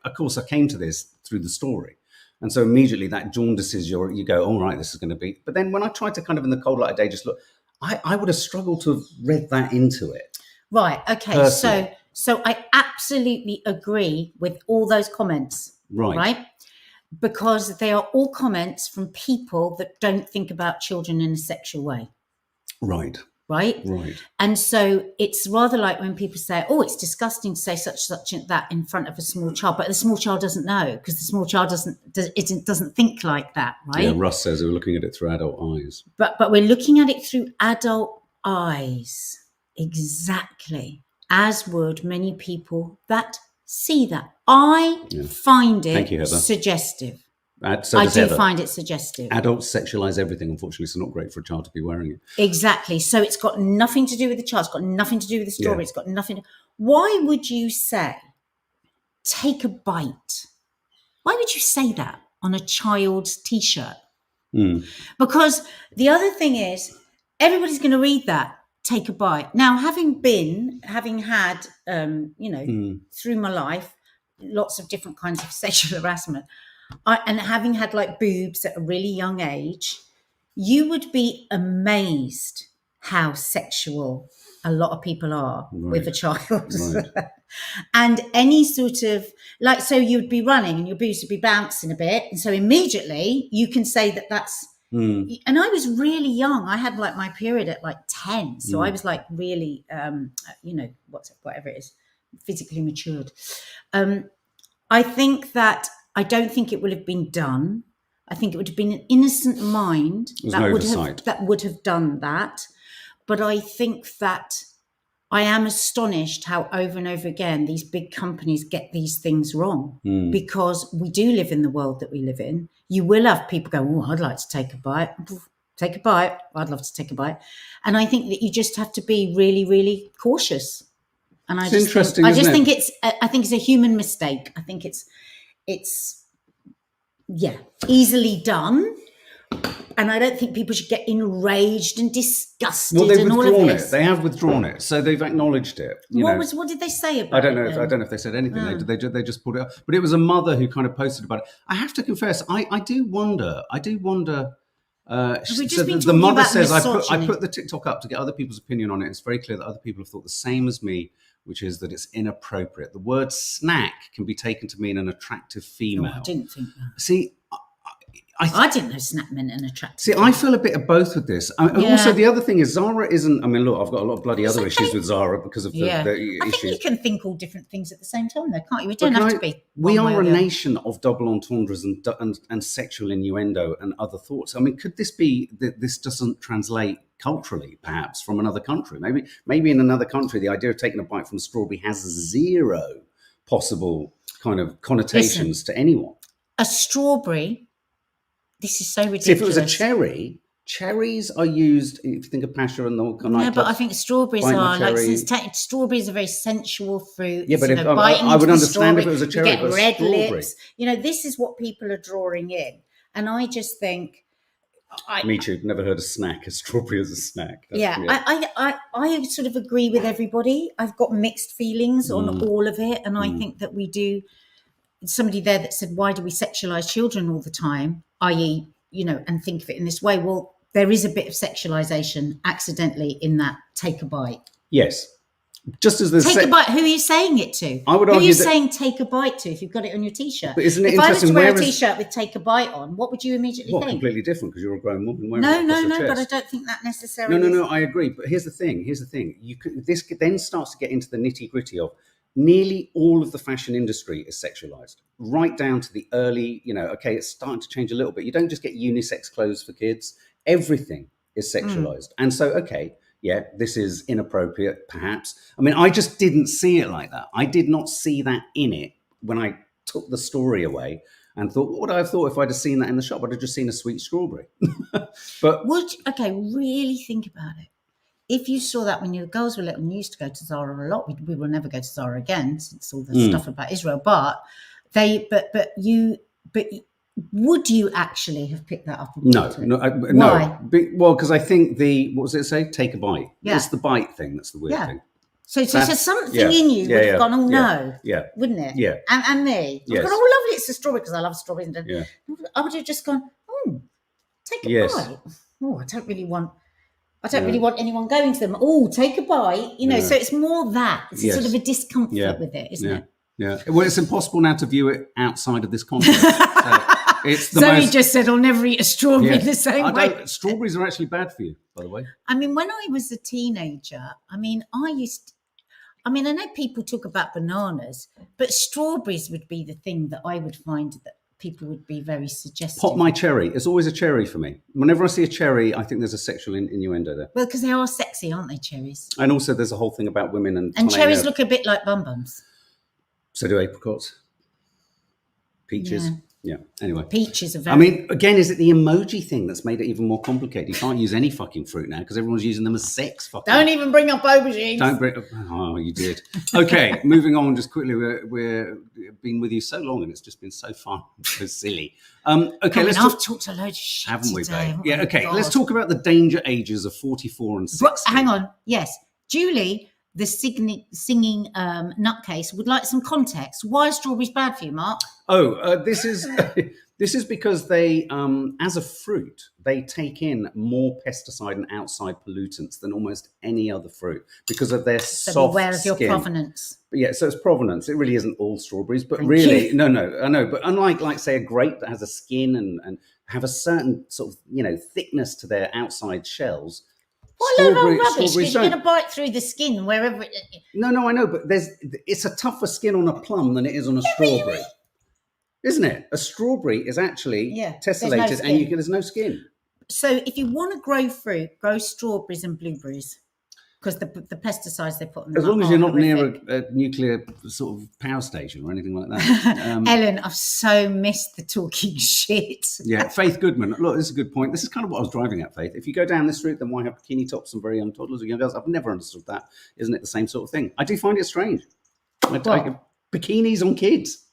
of course I came to this through the story. And so immediately that jaundices you go, all right, this is going to be. But then when I tried to kind of in the cold light of day just look, I would have struggled to have read that into it. Right. Okay. Personally. So I absolutely agree with all those comments. Right. Because they are all comments from people that don't think about children in a sexual way. Right. And so it's rather like when people say, oh, it's disgusting to say such that in front of a small child, but the small child doesn't know, because the small child doesn't think like that, right? Yeah, Russ says we're looking at it through adult eyes. But we're looking at it through adult eyes, exactly, as would many people that see that. I find it suggestive. So I do find it suggestive. Adults sexualize everything, unfortunately, so not great for a child to be wearing it. Exactly. So it's got nothing to do with the child. It's got nothing to do with the story. It's got nothing. Why would you say, take a bite? Why would you say that on a child's T-shirt? Because the other thing is, everybody's going to read that, take a bite. Now, having had, through my life, lots of different kinds of sexual harassment, and having had like boobs at a really young age, you would be amazed how sexual a lot of people are with a child. And any sort of so you'd be running and your boobs would be bouncing a bit. And so immediately you can say that that's, and I was really young. I had like my period at like 10. So I was like really, whatever it is, physically matured. I don't think it would have been done. I think it would have been an innocent mind that would have done that. But I think that I am astonished how over and over again these big companies get these things wrong, because we do live in the world that we live in. You will have people go, oh, I'd like to take a bite. Take a bite. I'd love to take a bite. And I think that you just have to be really, really cautious. And I think it's a human mistake. I think it's easily done, and I don't think people should get enraged and disgusted. Well, they've and withdrawn all of this. it. They have withdrawn it, so they've acknowledged it. What did they say about it? I don't know if they said anything. They just pulled it up. But it was a mother who kind of posted about it. I have to confess, I do wonder. The mother says, I put the TikTok up to get other people's opinion on it. It's very clear that other people have thought the same as me, which is that it's inappropriate. The word snack can be taken to mean an attractive female. Oh, I didn't think that. See, I didn't know snap meant an attractive. See, I feel a bit of both with this. Also, the other thing is Zara isn't. I mean, look, I've got a lot of bloody other issues with Zara because of the I issues. think you can think all different things at the same time, though, can't you? We don't have to be. We are a nation of double entendres and sexual innuendo and other thoughts. I mean, could this be that this doesn't translate culturally, perhaps, from another country? Maybe in another country, the idea of taking a bite from a strawberry has zero possible kind of connotations to anyone. A strawberry. This is so ridiculous. See, if it was a cherry, cherries are used, if you think of Pasha and the whole kind of. No, but I think strawberries are like, strawberries are a very sensual fruit. Yeah, but if, I would understand if it was a cherry. You get red lips. You know, this is what people are drawing in. And I just think. Me too. Never heard a snack, a strawberry as a snack. I sort of agree with everybody. I've got mixed feelings on all of it. And I think that we do. Somebody there that said, why do we sexualize children all the time? I.e., and think of it in this way. Well, there is a bit of sexualization accidentally in that take a bite. Yes. Just as there's take a bite. Who are you saying it to? I would argue who are you saying take a bite to if you've got it on your T-shirt? But isn't it if interesting? If I was to wear a T-shirt with take a bite on, what would you immediately think? Completely different because you're a grown woman wearing No, but I don't think that necessarily. No, I agree. But here's the thing. This then starts to get into the nitty gritty of nearly all of the fashion industry is sexualized, right down to the early, okay, it's starting to change a little bit. You don't just get unisex clothes for kids. Everything is sexualized. And so, okay, yeah, this is inappropriate, perhaps. I mean, I just didn't see it like that. I did not see that in it when I took the story away and thought, what would I have thought if I'd have seen that in the shop? I'd have just seen a sweet strawberry. But really think about it. If you saw that when your girls were little and you used to go to Zara a lot, we will never go to Zara again since all the stuff about Israel. But would you actually have picked that up? No. Why? Well, because I think what does it say? Take a bite. Yeah. It's the bite thing that's the weird thing. So something in you would have gone, no, wouldn't it? Yeah. And me. Yes. I've gone, oh, lovely, it's a strawberry because I love strawberries. Yeah. I would have just gone, take a bite. Oh, I don't really want anyone going to them. Oh, take a bite. So it's more that. It's sort of a discomfort with it, isn't it? Yeah. Well, it's impossible now to view it outside of this context. Zoe just said, I'll never eat a strawberry the same way. Strawberries are actually bad for you, by the way. I mean, when I was a teenager, I know people talk about bananas, but strawberries would be the thing that I would find that people would be very suggestive. Pop my cherry. It's always a cherry for me. Whenever I see a cherry, I think there's a sexual innuendo there. Well, because they are sexy, aren't they, cherries? And also there's a whole thing about women and cherries look a bit like bum-bums. So do apricots. Peaches. Yeah. Anyway. Peaches are very... I mean, again, is it the emoji thing that's made it even more complicated? You can't use any fucking fruit now because everyone's using them as sex fucking... Don't even bring up aubergines. Don't bring... Oh, you did. Okay, moving on just quickly. We've been with you so long and it's just been so fun, so silly. Okay, I've talked a load of shit haven't we, today. babe? Yeah, okay. Let's talk about the danger ages of 44 and 60. Hang on. Yes. Julie, the singing nutcase, would like some context. Why are strawberries bad for you, Mark? This is because they, as a fruit, they take in more pesticide and outside pollutants than almost any other fruit because of their soft skin. Beware of your provenance. Yeah, so it's provenance. It really isn't all strawberries, but no, I know. But unlike, say, a grape that has a skin and have a certain sort of, thickness to their outside shells. What a load of rubbish, because you're going to bite through the skin wherever... No, I know, but it's a tougher skin on a plum than it is on a strawberry. Really? Isn't it? A strawberry is actually tessellated and there's no skin. So if you want to grow fruit, grow strawberries and blueberries. Because the pesticides they put on them. As long as you're not near a nuclear sort of power station or anything like that. Ellen, I've so missed the talking shit. Yeah, Faith Goodman. Look, this is a good point. This is kind of what I was driving at, Faith. If you go down this route, then why have bikini tops and very young toddlers or young girls? I've never understood that. Isn't it the same sort of thing? I do find it strange. Bikinis on kids.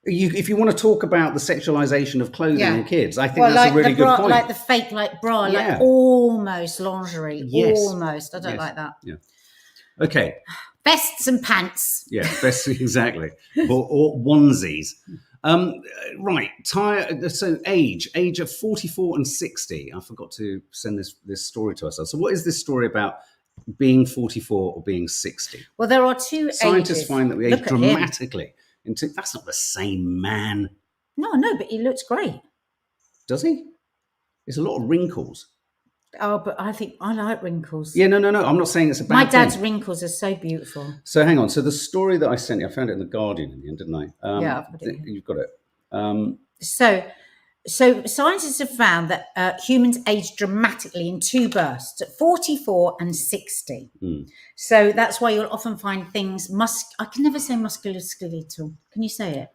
If you want to talk about the sexualization of clothing in kids, I think that's a really good point. Like the fake bra, like almost lingerie, almost. I don't like that. Yeah. Okay. Vests and pants. Yeah, vests, exactly. or onesies. Right. So age of 44 and 60. I forgot to send this story to us. So what is this story about being 44 or being 60? Well, there are two Scientists ages. find that we age dramatically. That's not the same man. No, but he looks great. Does he? It's a lot of wrinkles. Oh, but I think I like wrinkles. Yeah, no. I'm not saying it's a bad My dad's thing. wrinkles are so beautiful. So hang on. So the story that I sent you, I found it in the Guardian in the end, didn't I? Yeah, I've got it here. You've got it. So scientists have found that humans age dramatically in two bursts, at 44 and 60. So that's why you'll often find things, I can never say musculoskeletal. Can you say it?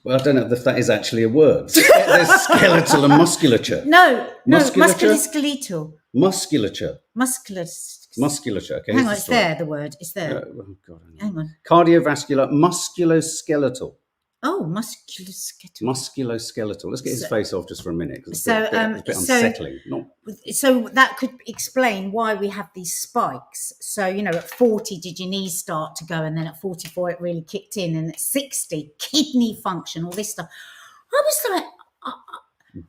Well, I don't know if that is actually a word. There's skeletal and musculature. No, Musculature? musculoskeletal. Musculature. Musculature. Okay. Hang on, it's there, the word. It's there. Oh, God. Hang on. Cardiovascular, musculoskeletal. Oh, musculoskeletal. Musculoskeletal. Let's get his face off just for a minute, because it's a bit unsettling. So that could explain why we have these spikes. So, at 40, did your knees start to go? And then at 44, it really kicked in. And at 60, kidney function, all this stuff. I was like,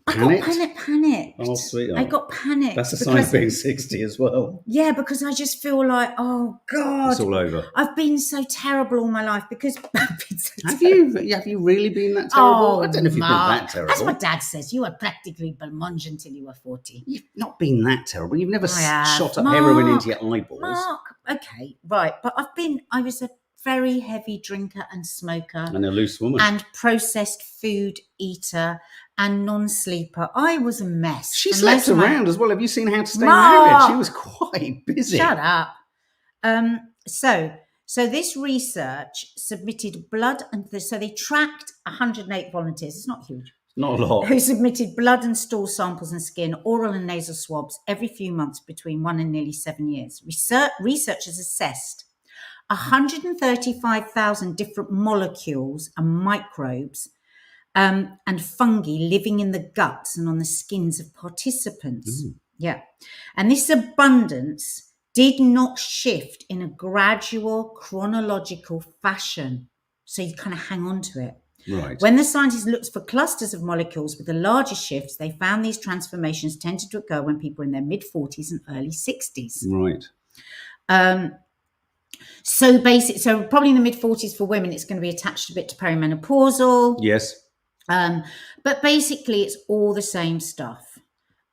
I got panicked. Oh, sweetheart. I got panicked. That's a sign of being 60 as well. Yeah, because I just feel like, oh God, it's all over. I've been so terrible all my life because I've been so Have you really been that terrible? I don't know if you've been that terrible. That's what Dad says. You were practically blancmange until you were 40. You've not been that terrible. You've never shot up heroin into your eyeballs. Mark, okay, right. But I was a very heavy drinker and smoker. And a loose woman. And processed food eater and non-sleeper. I was a mess. She slept around as well. Have you seen How to Stay Married? She was quite busy. Shut up. So this research submitted blood, and so they tracked 108 volunteers. It's not huge. Not a lot. Who submitted blood and stool samples and skin, oral and nasal swabs every few months between 1 and nearly 7 years. Researchers assessed 135,000 different molecules and microbes and fungi living in the guts and on the skins of participants. Yeah. And this abundance did not shift in a gradual chronological fashion. So you kind of hang on to it. Right. When the scientists looked for clusters of molecules with the largest shifts, they found these transformations tended to occur when people were in their mid-40s and early 60s. Right. So probably in the mid-40s for women, it's going to be attached a bit to perimenopausal. Yes. But basically, it's all the same stuff.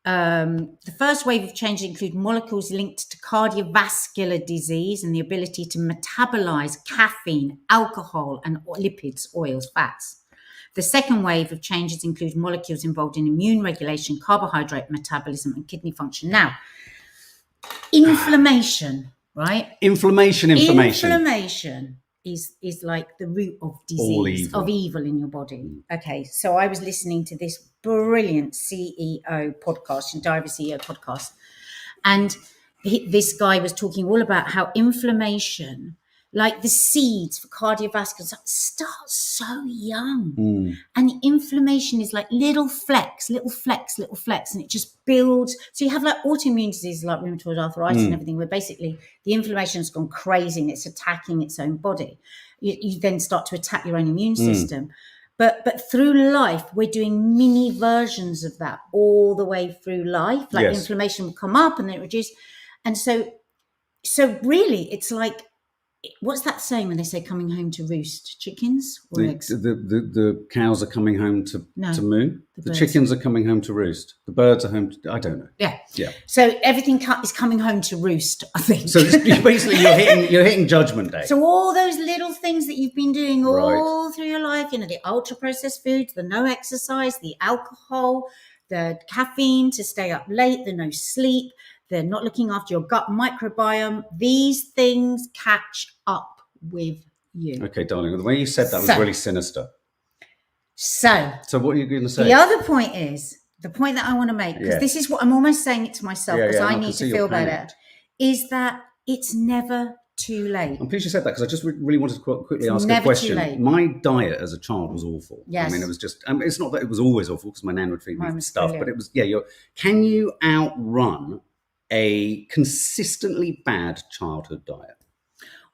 The first wave of changes include molecules linked to cardiovascular disease and the ability to metabolize caffeine, alcohol, and lipids, oils, fats. The second wave of changes include molecules involved in immune regulation, carbohydrate metabolism, and kidney function. Now, inflammation, right? Inflammation. Inflammation is like the root of disease, All of evil in your body. Okay, so I was listening to this brilliant CEO podcast, Diary CEO podcast, and this guy was talking all about how inflammation, like the seeds for cardiovascular, starts so young. And inflammation is like little flecks, and it just builds. So you have like autoimmune diseases like rheumatoid arthritis and everything, where basically the inflammation has gone crazy and it's attacking its own body. You then start to attack your own immune system. But through life, we're doing mini versions of that all the way through life. Like inflammation will come up and then it reduces. And so really, it's like, what's that saying when they say coming home to roost? Chickens or eggs? The cows are coming home to moo. The chickens are coming home to roost. The birds are home to, I don't know. Yeah. So everything is coming home to roost, I think. So basically you're hitting judgment day. So all those little things that you've been doing all through your life, the ultra processed foods, the no exercise, the alcohol, the caffeine to stay up late, the no sleep, they're not looking after your gut microbiome. These things catch up with you. Okay, darling. The way you said that was really sinister. So what are you going to say? The other point is, the point that I want to make, because this is what I'm almost saying it to myself, because I need to feel better, is that it's never too late. I'm pleased you said that, because I just really wanted to quickly ask a question. Too late. My diet as a child was awful. Yes. I mean, it was just, it's not that it was always awful, because my nan would feed me stuff, brilliant. But it was, can you outrun a consistently bad childhood diet?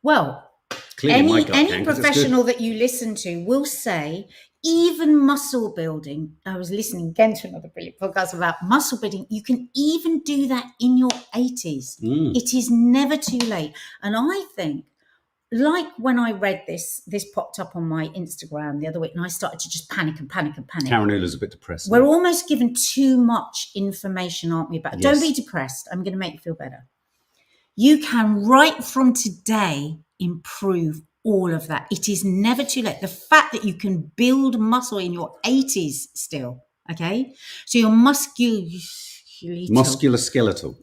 Well, clearly any professional that you listen to will say, even muscle building, I was listening again to another brilliant podcast about muscle building, you can even do that in your 80s. It is never too late. And I think like when I read this popped up on my Instagram the other week, and I started to just panic and panic and panic. Karen Ulla's a bit depressed. We're almost given too much information, aren't we? About Don't be depressed. I'm going to make you feel better. You can, right from today, improve all of that. It is never too late. The fact that you can build muscle in your 80s still, okay? So your musculoskeletal.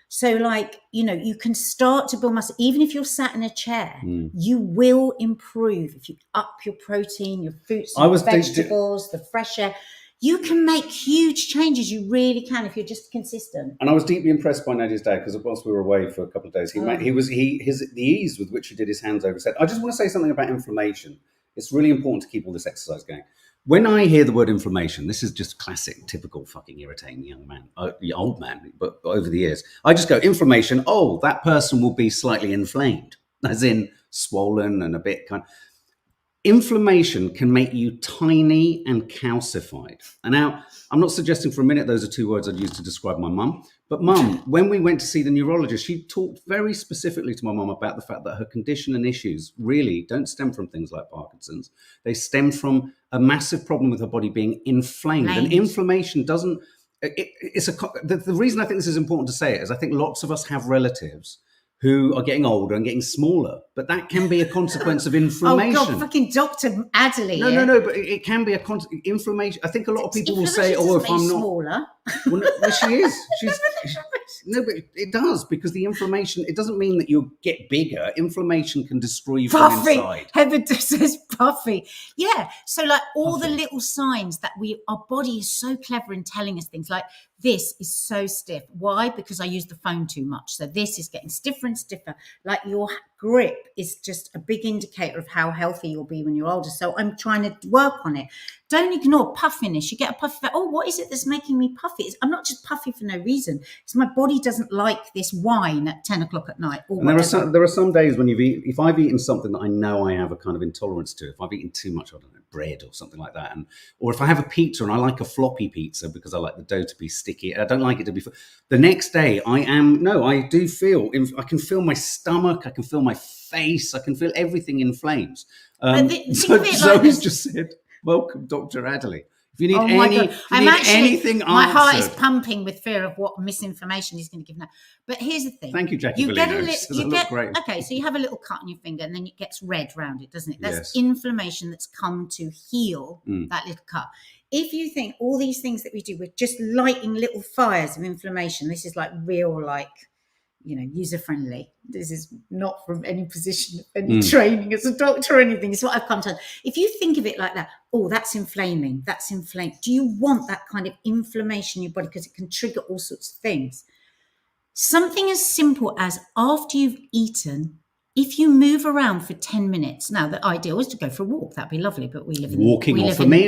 So like, you can start to build muscle. Even if you're sat in a chair, you will improve if you up your protein, your fruits, your vegetables, the fresh air. You can make huge changes. You really can if you're just consistent. And I was deeply impressed by Nadia's dad because whilst we were away for a couple of days, the ease with which he did his hands over his head. I just want to say something about inflammation. It's really important to keep all this exercise going. When I hear the word inflammation, this is just classic, typical fucking irritating young man, old man, but over the years, I just go, inflammation, oh, that person will be slightly inflamed, as in swollen and a bit kind of... Inflammation can make you tiny and calcified. And now, I'm not suggesting for a minute those are two words I'd use to describe my mum. But mum, when we went to see the neurologist, she talked very specifically to my mum about the fact that her condition and issues really don't stem from things like Parkinson's. They stem from a massive problem with her body being inflamed. And inflammation doesn't... The reason I think this is important to say it is I think lots of us have relatives who are getting older and getting smaller, but that can be a consequence of inflammation. Oh God, fucking Dr. Adderley. No, but it can be a inflammation. I think a lot of people will say, "Oh, if I'm not smaller." Well, no, she is. No, but it does, because the inflammation. It doesn't mean that you'll get bigger. Inflammation can destroy you from inside. Heaven says puffy. Yeah. So like all the little signs that our body is so clever in telling us things like this is so stiff. Why? Because I use the phone too much. So this is getting stiffer and stiffer. Like your grip is just a big indicator of how healthy you'll be when you're older. So I'm trying to work on it. Don't ignore puffiness. You get a puffy. Oh, what is it that's making me puffy? I'm not just puffy for no reason. It's my body doesn't like this wine at 10 o'clock at night. Or and there are some days when if I've eaten something that I know I have a kind of intolerance to, if I've eaten too much, I don't know, bread or something like that, or if I have a pizza and I like a floppy pizza because I like the dough to be sticky, I don't like it to be. The next day, I can feel my stomach, I can feel my face, I can feel everything in flames. Zoe's just said, "Welcome, Dr. Adderley. If you need anything answered." My heart is pumping with fear of what misinformation he's going to give now. But here's the thing. Thank you, Jackie. Great. Okay, so you have a little cut on your finger and then it gets red around it, doesn't it? That's inflammation that's come to heal that little cut. If you think all these things that we do, we're just lighting little fires of inflammation, this is like real, user-friendly. This is not from any position of any training as a doctor or anything. It's what I've come to. If you think of it like that, oh, that's inflaming. That's inflamed. Do you want that kind of inflammation in your body? Because it can trigger all sorts of things. Something as simple as after you've eaten, if you move around for 10 minutes, now the ideal is to go for a walk. That'd be lovely, but we live in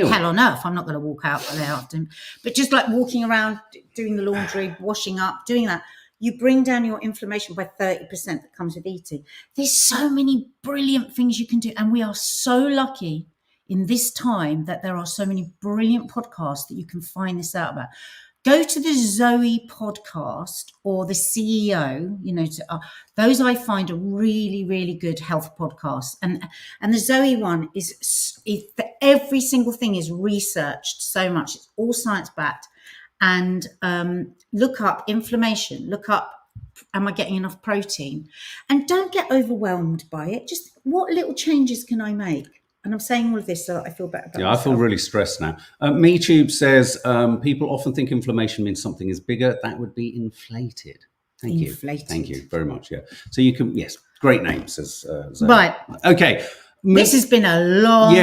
hell on earth. I'm not going to walk out there after, but just like walking around, doing the laundry, washing up, doing that, you bring down your inflammation by 30% that comes with eating. There's so many brilliant things you can do. And we are so lucky in this time that there are so many brilliant podcasts that you can find this out about. Go to the Zoe podcast or the CEO, those I find are really, really good health podcasts. And the Zoe one is every single thing is researched so much. It's all science backed. And look up inflammation, look up, am I getting enough protein? And don't get overwhelmed by it. Just what little changes can I make? And I'm saying all of this so that I feel better about myself. I feel really stressed now. MeTube says, people often think inflammation means something is bigger. That would be inflated. Thank you very much. Yeah. So you can, yes, great name, says Zoe. Right. Okay. This has been a long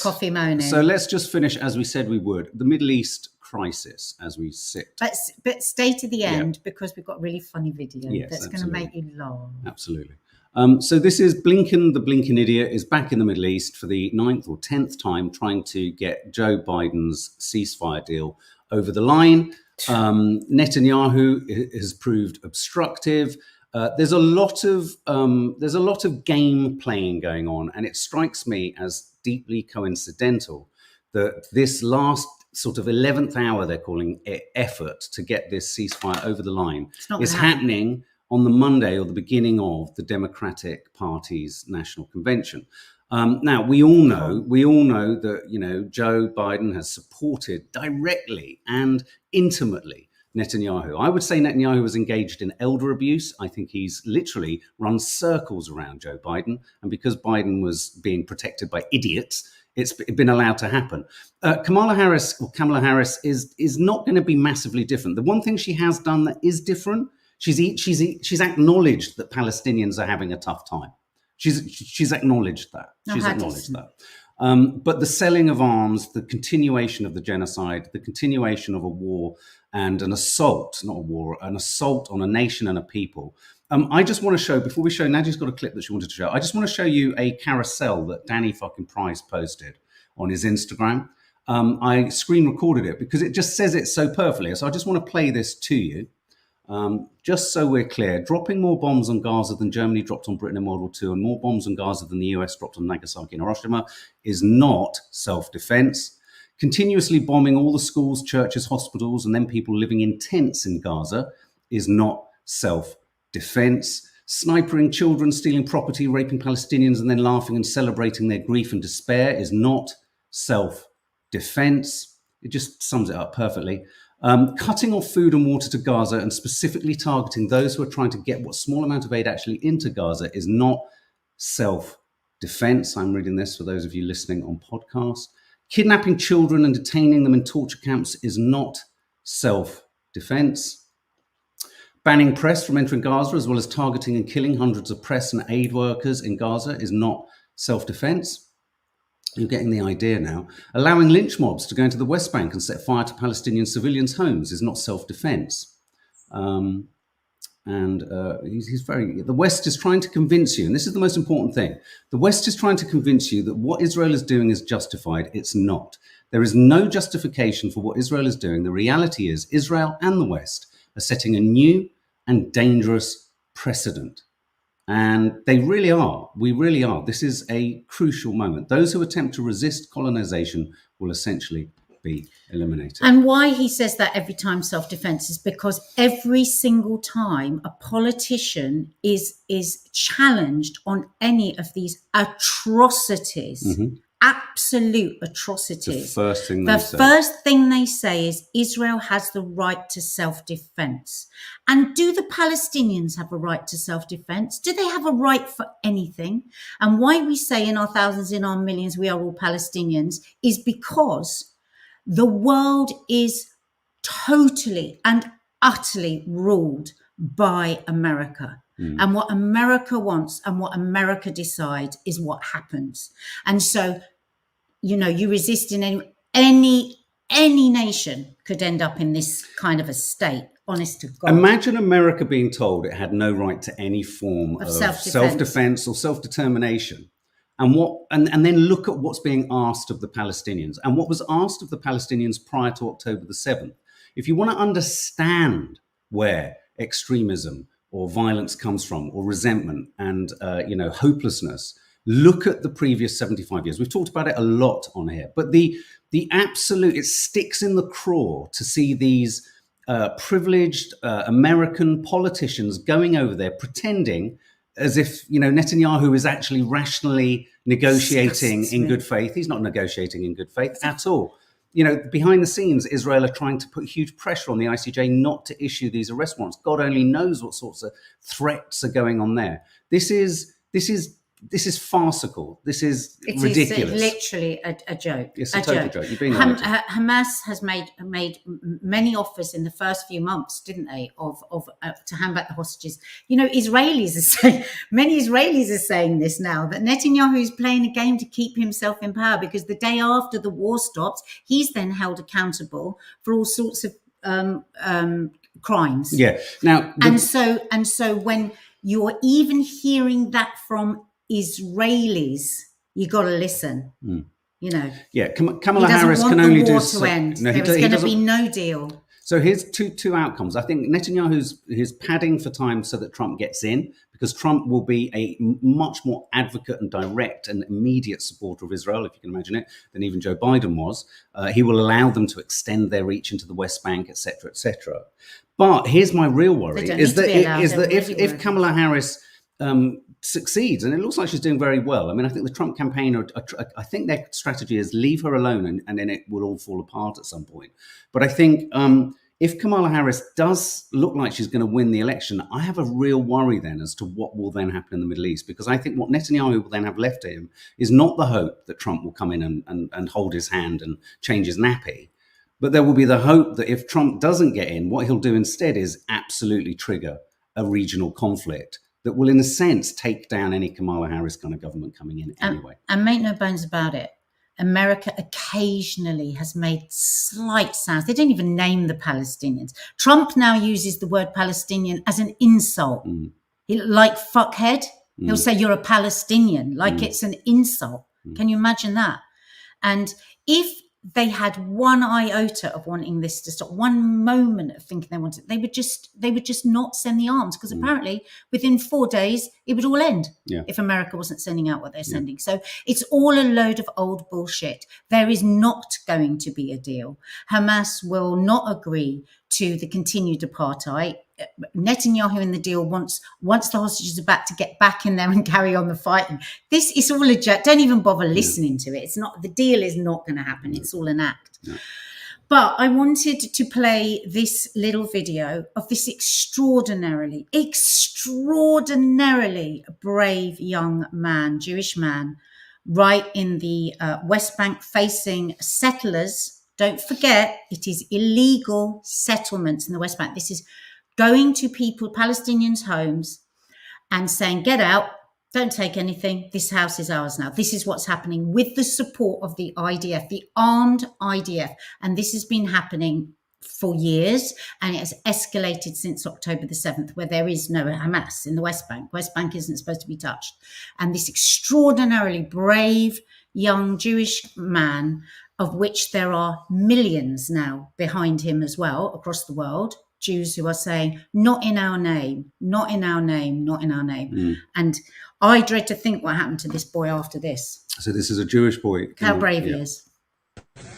coffee moaning. So let's just finish as we said we would. The Middle East crisis as we sit. But stay to the end because we've got a really funny video that's going to make you laugh. Absolutely. So this is Blinken, the Blinken idiot, is back in the Middle East for the 9th or 10th time trying to get Joe Biden's ceasefire deal over the line. Netanyahu has proved obstructive. There's a lot of game playing going on, and it strikes me as deeply coincidental that this last sort of 11th hour, they're calling it, effort to get this ceasefire over the line is happening on the Monday or the beginning of the Democratic Party's national convention. Now we all know that Joe Biden has supported directly and intimately Netanyahu. I would say Netanyahu was engaged in elder abuse. I think he's literally run circles around Joe Biden, and because Biden was being protected by idiots, it's been allowed to happen. Kamala Harris is not going to be massively different. The one thing she has done that is different, she's acknowledged that Palestinians are having a tough time. She's acknowledged that. But the selling of arms, the continuation of the genocide, the continuation of a war and an assault, not a war, an assault on a nation and a people. I just want to show, before we show, Nadia's got a clip that she wanted to show. I just want to show you a carousel that Danny fucking Price posted on his Instagram. I screen recorded it because it just says it so perfectly. So I just want to play this to you. Just so we're clear, dropping more bombs on Gaza than Germany dropped on Britain in World War II and more bombs on Gaza than the US dropped on Nagasaki and Hiroshima is not self-defense. Continuously bombing all the schools, churches, hospitals, and then people living in tents in Gaza is not self-defense. Snipering children, stealing property, raping Palestinians, and then laughing and celebrating their grief and despair is not self-defense. It just sums it up perfectly. Cutting off food and water to Gaza and specifically targeting those who are trying to get what small amount of aid actually into Gaza is not self-defense. I'm reading this for those of you listening on podcasts. Kidnapping children and detaining them in torture camps is not self-defense. Banning press from entering Gaza, as well as targeting and killing hundreds of press and aid workers in Gaza, is not self-defense. You're getting the idea now. Allowing lynch mobs to go into the West Bank and set fire to Palestinian civilians' homes is not self-defense. The West is trying to convince you, and this is the most important thing. The West is trying to convince you that what Israel is doing is justified. It's not. There is no justification for what Israel is doing. The reality is Israel and the West are setting a new and dangerous precedent. And they really are. We really are. This is a crucial moment. Those who attempt to resist colonization will essentially be eliminated. And why he says that every time self-defense is because every single time a politician is challenged on any of these atrocities, absolute atrocities, the first thing they say is Israel has the right to self-defense. And do the Palestinians have a right to self-defense? Do they have a right for anything? And why we say in our thousands, in our millions, we are all Palestinians is because the world is totally and utterly ruled by America. And what America wants and what America decides is what happens. And so, you resist in any nation could end up in this kind of a state, honest to God. Imagine America being told it had no right to any form of self-defense or self-determination. And then look at what's being asked of the Palestinians and what was asked of the Palestinians prior to October the 7th. If you want to understand where extremism or violence comes from, or resentment and hopelessness, look at the previous 75 years. We've talked about it a lot on here, but the absolute, it sticks in the craw to see these privileged American politicians going over there pretending as if, Netanyahu is actually rationally negotiating in good faith. He's not negotiating in good faith at all. Behind the scenes, Israel are trying to put huge pressure on the ICJ not to issue these arrest warrants. God only knows what sorts of threats are going on there. This is farcical. This is ridiculous. It's literally a joke. It's a total joke. You're being honest. Hamas has made many offers in the first few months, didn't they, of to hand back the hostages. Israelis are saying, many Israelis are saying this now, that Netanyahu is playing a game to keep himself in power because the day after the war stops, he's then held accountable for all sorts of crimes. Yeah. Now, and so when you're even hearing that from Israelis, you got to listen. Yeah, Kamala Harris can only do so. End. No, there's going to be no deal. So here's two outcomes. I think Netanyahu's padding for time so that Trump gets in, because Trump will be a much more advocate and direct and immediate supporter of Israel, if you can imagine it, than even Joe Biden was. He will allow them to extend their reach into the West Bank, et cetera, et cetera. But here's my real worry: They don't is need to that be allowed. is They're that already if working. Kamala Harris succeeds, and it looks like she's doing very well. I mean, I think the Trump campaign, I think their strategy is leave her alone, and then it will all fall apart at some point. But I think if Kamala Harris does look like she's going to win the election, I have a real worry then as to what will then happen in the Middle East, because I think what Netanyahu will then have left to him is not the hope that Trump will come in and hold his hand and change his nappy. But there will be the hope that if Trump doesn't get in, what he'll do instead is absolutely trigger a regional conflict that will, in a sense, take down any Kamala Harris kind of government coming in anyway. And make no bones about it, America occasionally has made slight sounds. They don't even name the Palestinians. Trump now uses the word Palestinian as an insult. Like fuckhead. He'll say you're a Palestinian, like it's an insult. Can you imagine that? And if they had one iota of wanting this to stop, one moment of thinking they wanted, they would just not send the arms, because apparently within 4 days it would all end if America wasn't sending out what they're sending. So it's all a load of old bullshit. There is not going to be a deal. Hamas will not agree to the continued apartheid. Netanyahu in the deal once the hostages are back to get back in there and carry on the fighting. This is all a joke. Don't even bother listening to it. It's not, the deal is not going to happen. It's all an act. But I wanted to play this little video of this extraordinarily brave young man, Jewish man, right in the West Bank, facing settlers. Don't forget, it is illegal settlements in the West Bank. This is going to people, Palestinians' homes, and saying, get out, don't take anything, this house is ours now. This is what's happening with the support of the IDF, the armed IDF. And this has been happening for years, and it has escalated since October the 7th, where there is no Hamas in the West Bank. West Bank isn't supposed to be touched. And this extraordinarily brave young Jewish man, of which there are millions now behind him as well across the world, Jews who are saying, not in our name, not in our name, not in our name. And I dread to think what happened to this boy after this. So this is a Jewish boy. How brave he is.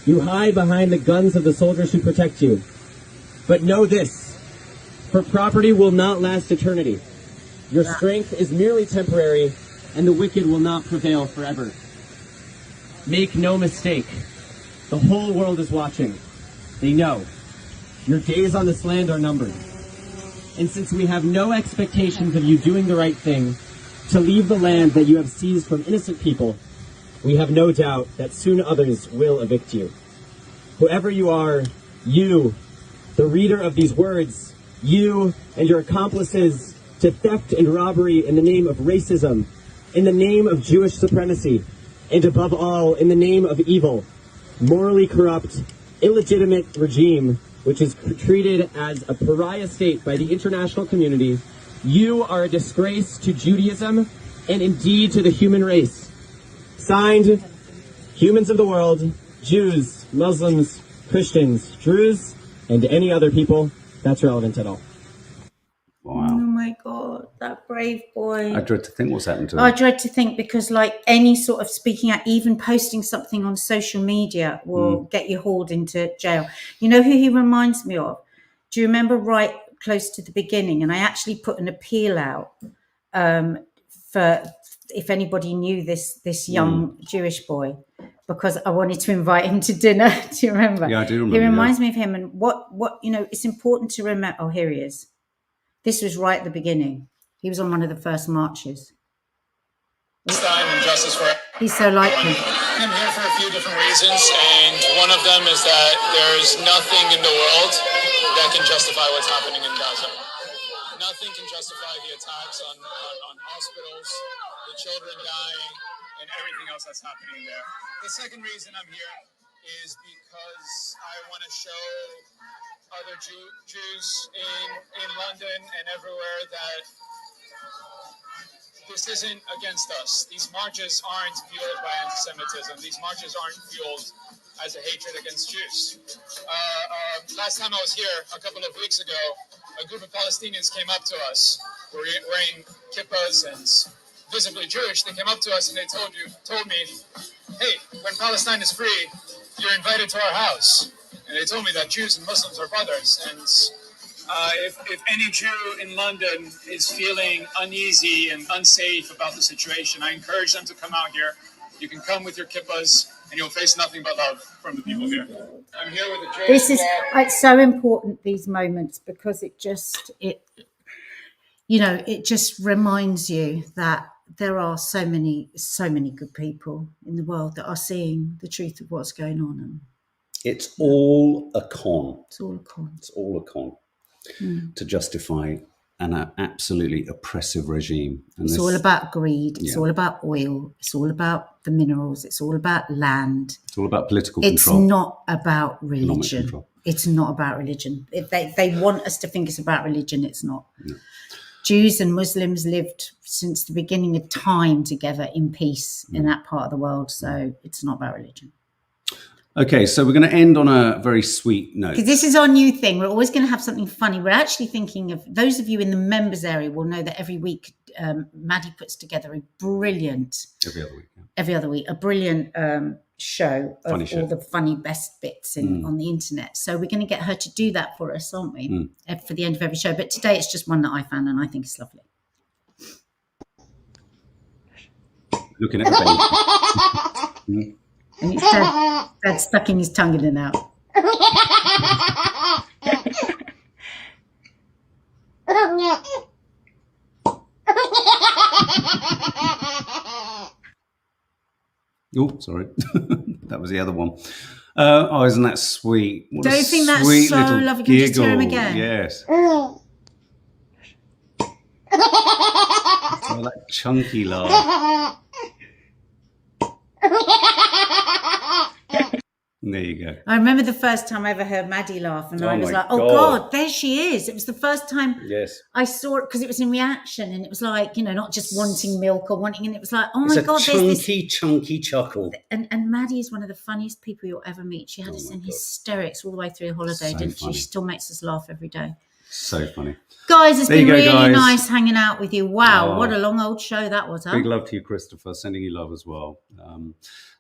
You hide behind the guns of the soldiers who protect you. But know this, for property will not last eternity. Your strength is merely temporary, and the wicked will not prevail forever. Make no mistake, the whole world is watching. They know. Your days on this land are numbered. And since we have no expectations of you doing the right thing, to leave the land that you have seized from innocent people, we have no doubt that soon others will evict you. Whoever you are, you, the reader of these words, you and your accomplices to theft and robbery in the name of racism, in the name of Jewish supremacy, and above all, in the name of evil, morally corrupt, illegitimate regime, which is treated as a pariah state by the international community, you are a disgrace to Judaism and indeed to the human race. Signed, humans of the world, Jews, Muslims, Christians, Druze, and any other people that's relevant at all. Wow. Oh my God, that brave boy. I dread to think what's happened to him. I dread to think, because like any sort of speaking out, even posting something on social media will get you hauled into jail. You know who he reminds me of? Do you remember right close to the beginning? And I actually put an appeal out for if anybody knew this young Jewish boy, because I wanted to invite him to dinner. Do you remember? Yeah, I do remember. He reminds me of him. And what you know, it's important to remember. Oh, here he is. This was right at the beginning. He was on one of the first marches. And justice for He's so like him. I'm here for a few different reasons, and one of them is that there's nothing in the world that can justify what's happening in Gaza. Nothing can justify the attacks on hospitals, the children dying, and everything else that's happening there. The second reason I'm here is because I want to show other Jews in London and everywhere that this isn't against us. These marches aren't fueled by anti-Semitism. These marches aren't fueled as a hatred against Jews. Last time I was here, a couple of weeks ago, a group of Palestinians came up to us, wearing kippahs and visibly Jewish. They came up to us and they told me, hey, when Palestine is free, you're invited to our house. And they told me that Jews and Muslims are brothers. And If any Jew in London is feeling uneasy and unsafe about the situation, I encourage them to come out here. You can come with your kippas, and you'll face nothing but love from the people here. I'm here with the Jewish This is, squad. it's so important, these moments, because it just reminds you that there are so many good people in the world that are seeing the truth of what's going on. And it's all a con. it's all a con. It's all a con to justify an absolutely oppressive regime. And It's all about greed. It's Yeah. all about oil. It's all about the minerals. It's all about land. It's all about political It's control. not about religion. Control. It's not about religion. If they want us to think it's about religion, it's not. No. Jews and Muslims lived since the beginning of time together in peace in that part of the world. So it's not about religion. Okay, so we're going to end on a very sweet note. Because this is our new thing. We're always going to have something funny. We're actually thinking of, those of you in the members area will know that every week Maddie puts together a brilliant, Every other week, a brilliant show of Funny show. all the funny best bits on the internet. So we're going to get her to do that for us, aren't we? For the end of every show. But today it's just one that I found and I think it's lovely. Looking at the baby. And it's Dad stucking his tongue in and out. Oh, sorry. That was the other one. Isn't that sweet? What Don't a you think that's sweet so little lovely? Can you just hear him giggle. again? Yes. Oh, that chunky laugh. There you go. I remember the first time I ever heard Maddie laugh and I was my like, oh God, there she is. It was the first time Yes. I saw it because it was in reaction and it was like, not just wanting milk or wanting, and it was like, oh It's my a God, there's this. chunky chuckle. And Maddie is one of the funniest people you'll ever meet. She had us in hysterics all the way through the holiday, So didn't funny. she? She still makes us laugh every day. So funny. Guys, it's There you been go, really guys. nice hanging out with you. Wow, Oh. what a long old show that was, huh? Big love to you, Christopher. Sending you love as well.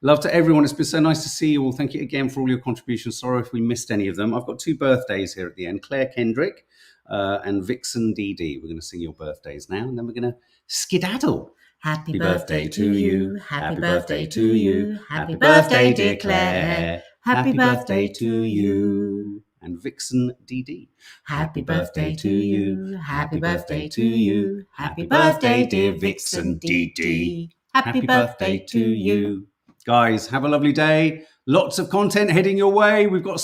Love to everyone. It's been so nice to see you all. Thank you again for all your contributions. Sorry if we missed any of them. I've got 2 birthdays here at the end. Claire Kendrick and Vixen DD. We're going to sing your birthdays now, and then we're going to skedaddle. Happy birthday to you. Happy birthday to you. Happy birthday, dear Claire. Happy birthday to you. And Vixen DD. Happy birthday to you. Happy birthday to you. Happy birthday, dear Vixen DD. Happy birthday to you. Guys, have a lovely day. Lots of content heading your way. We've got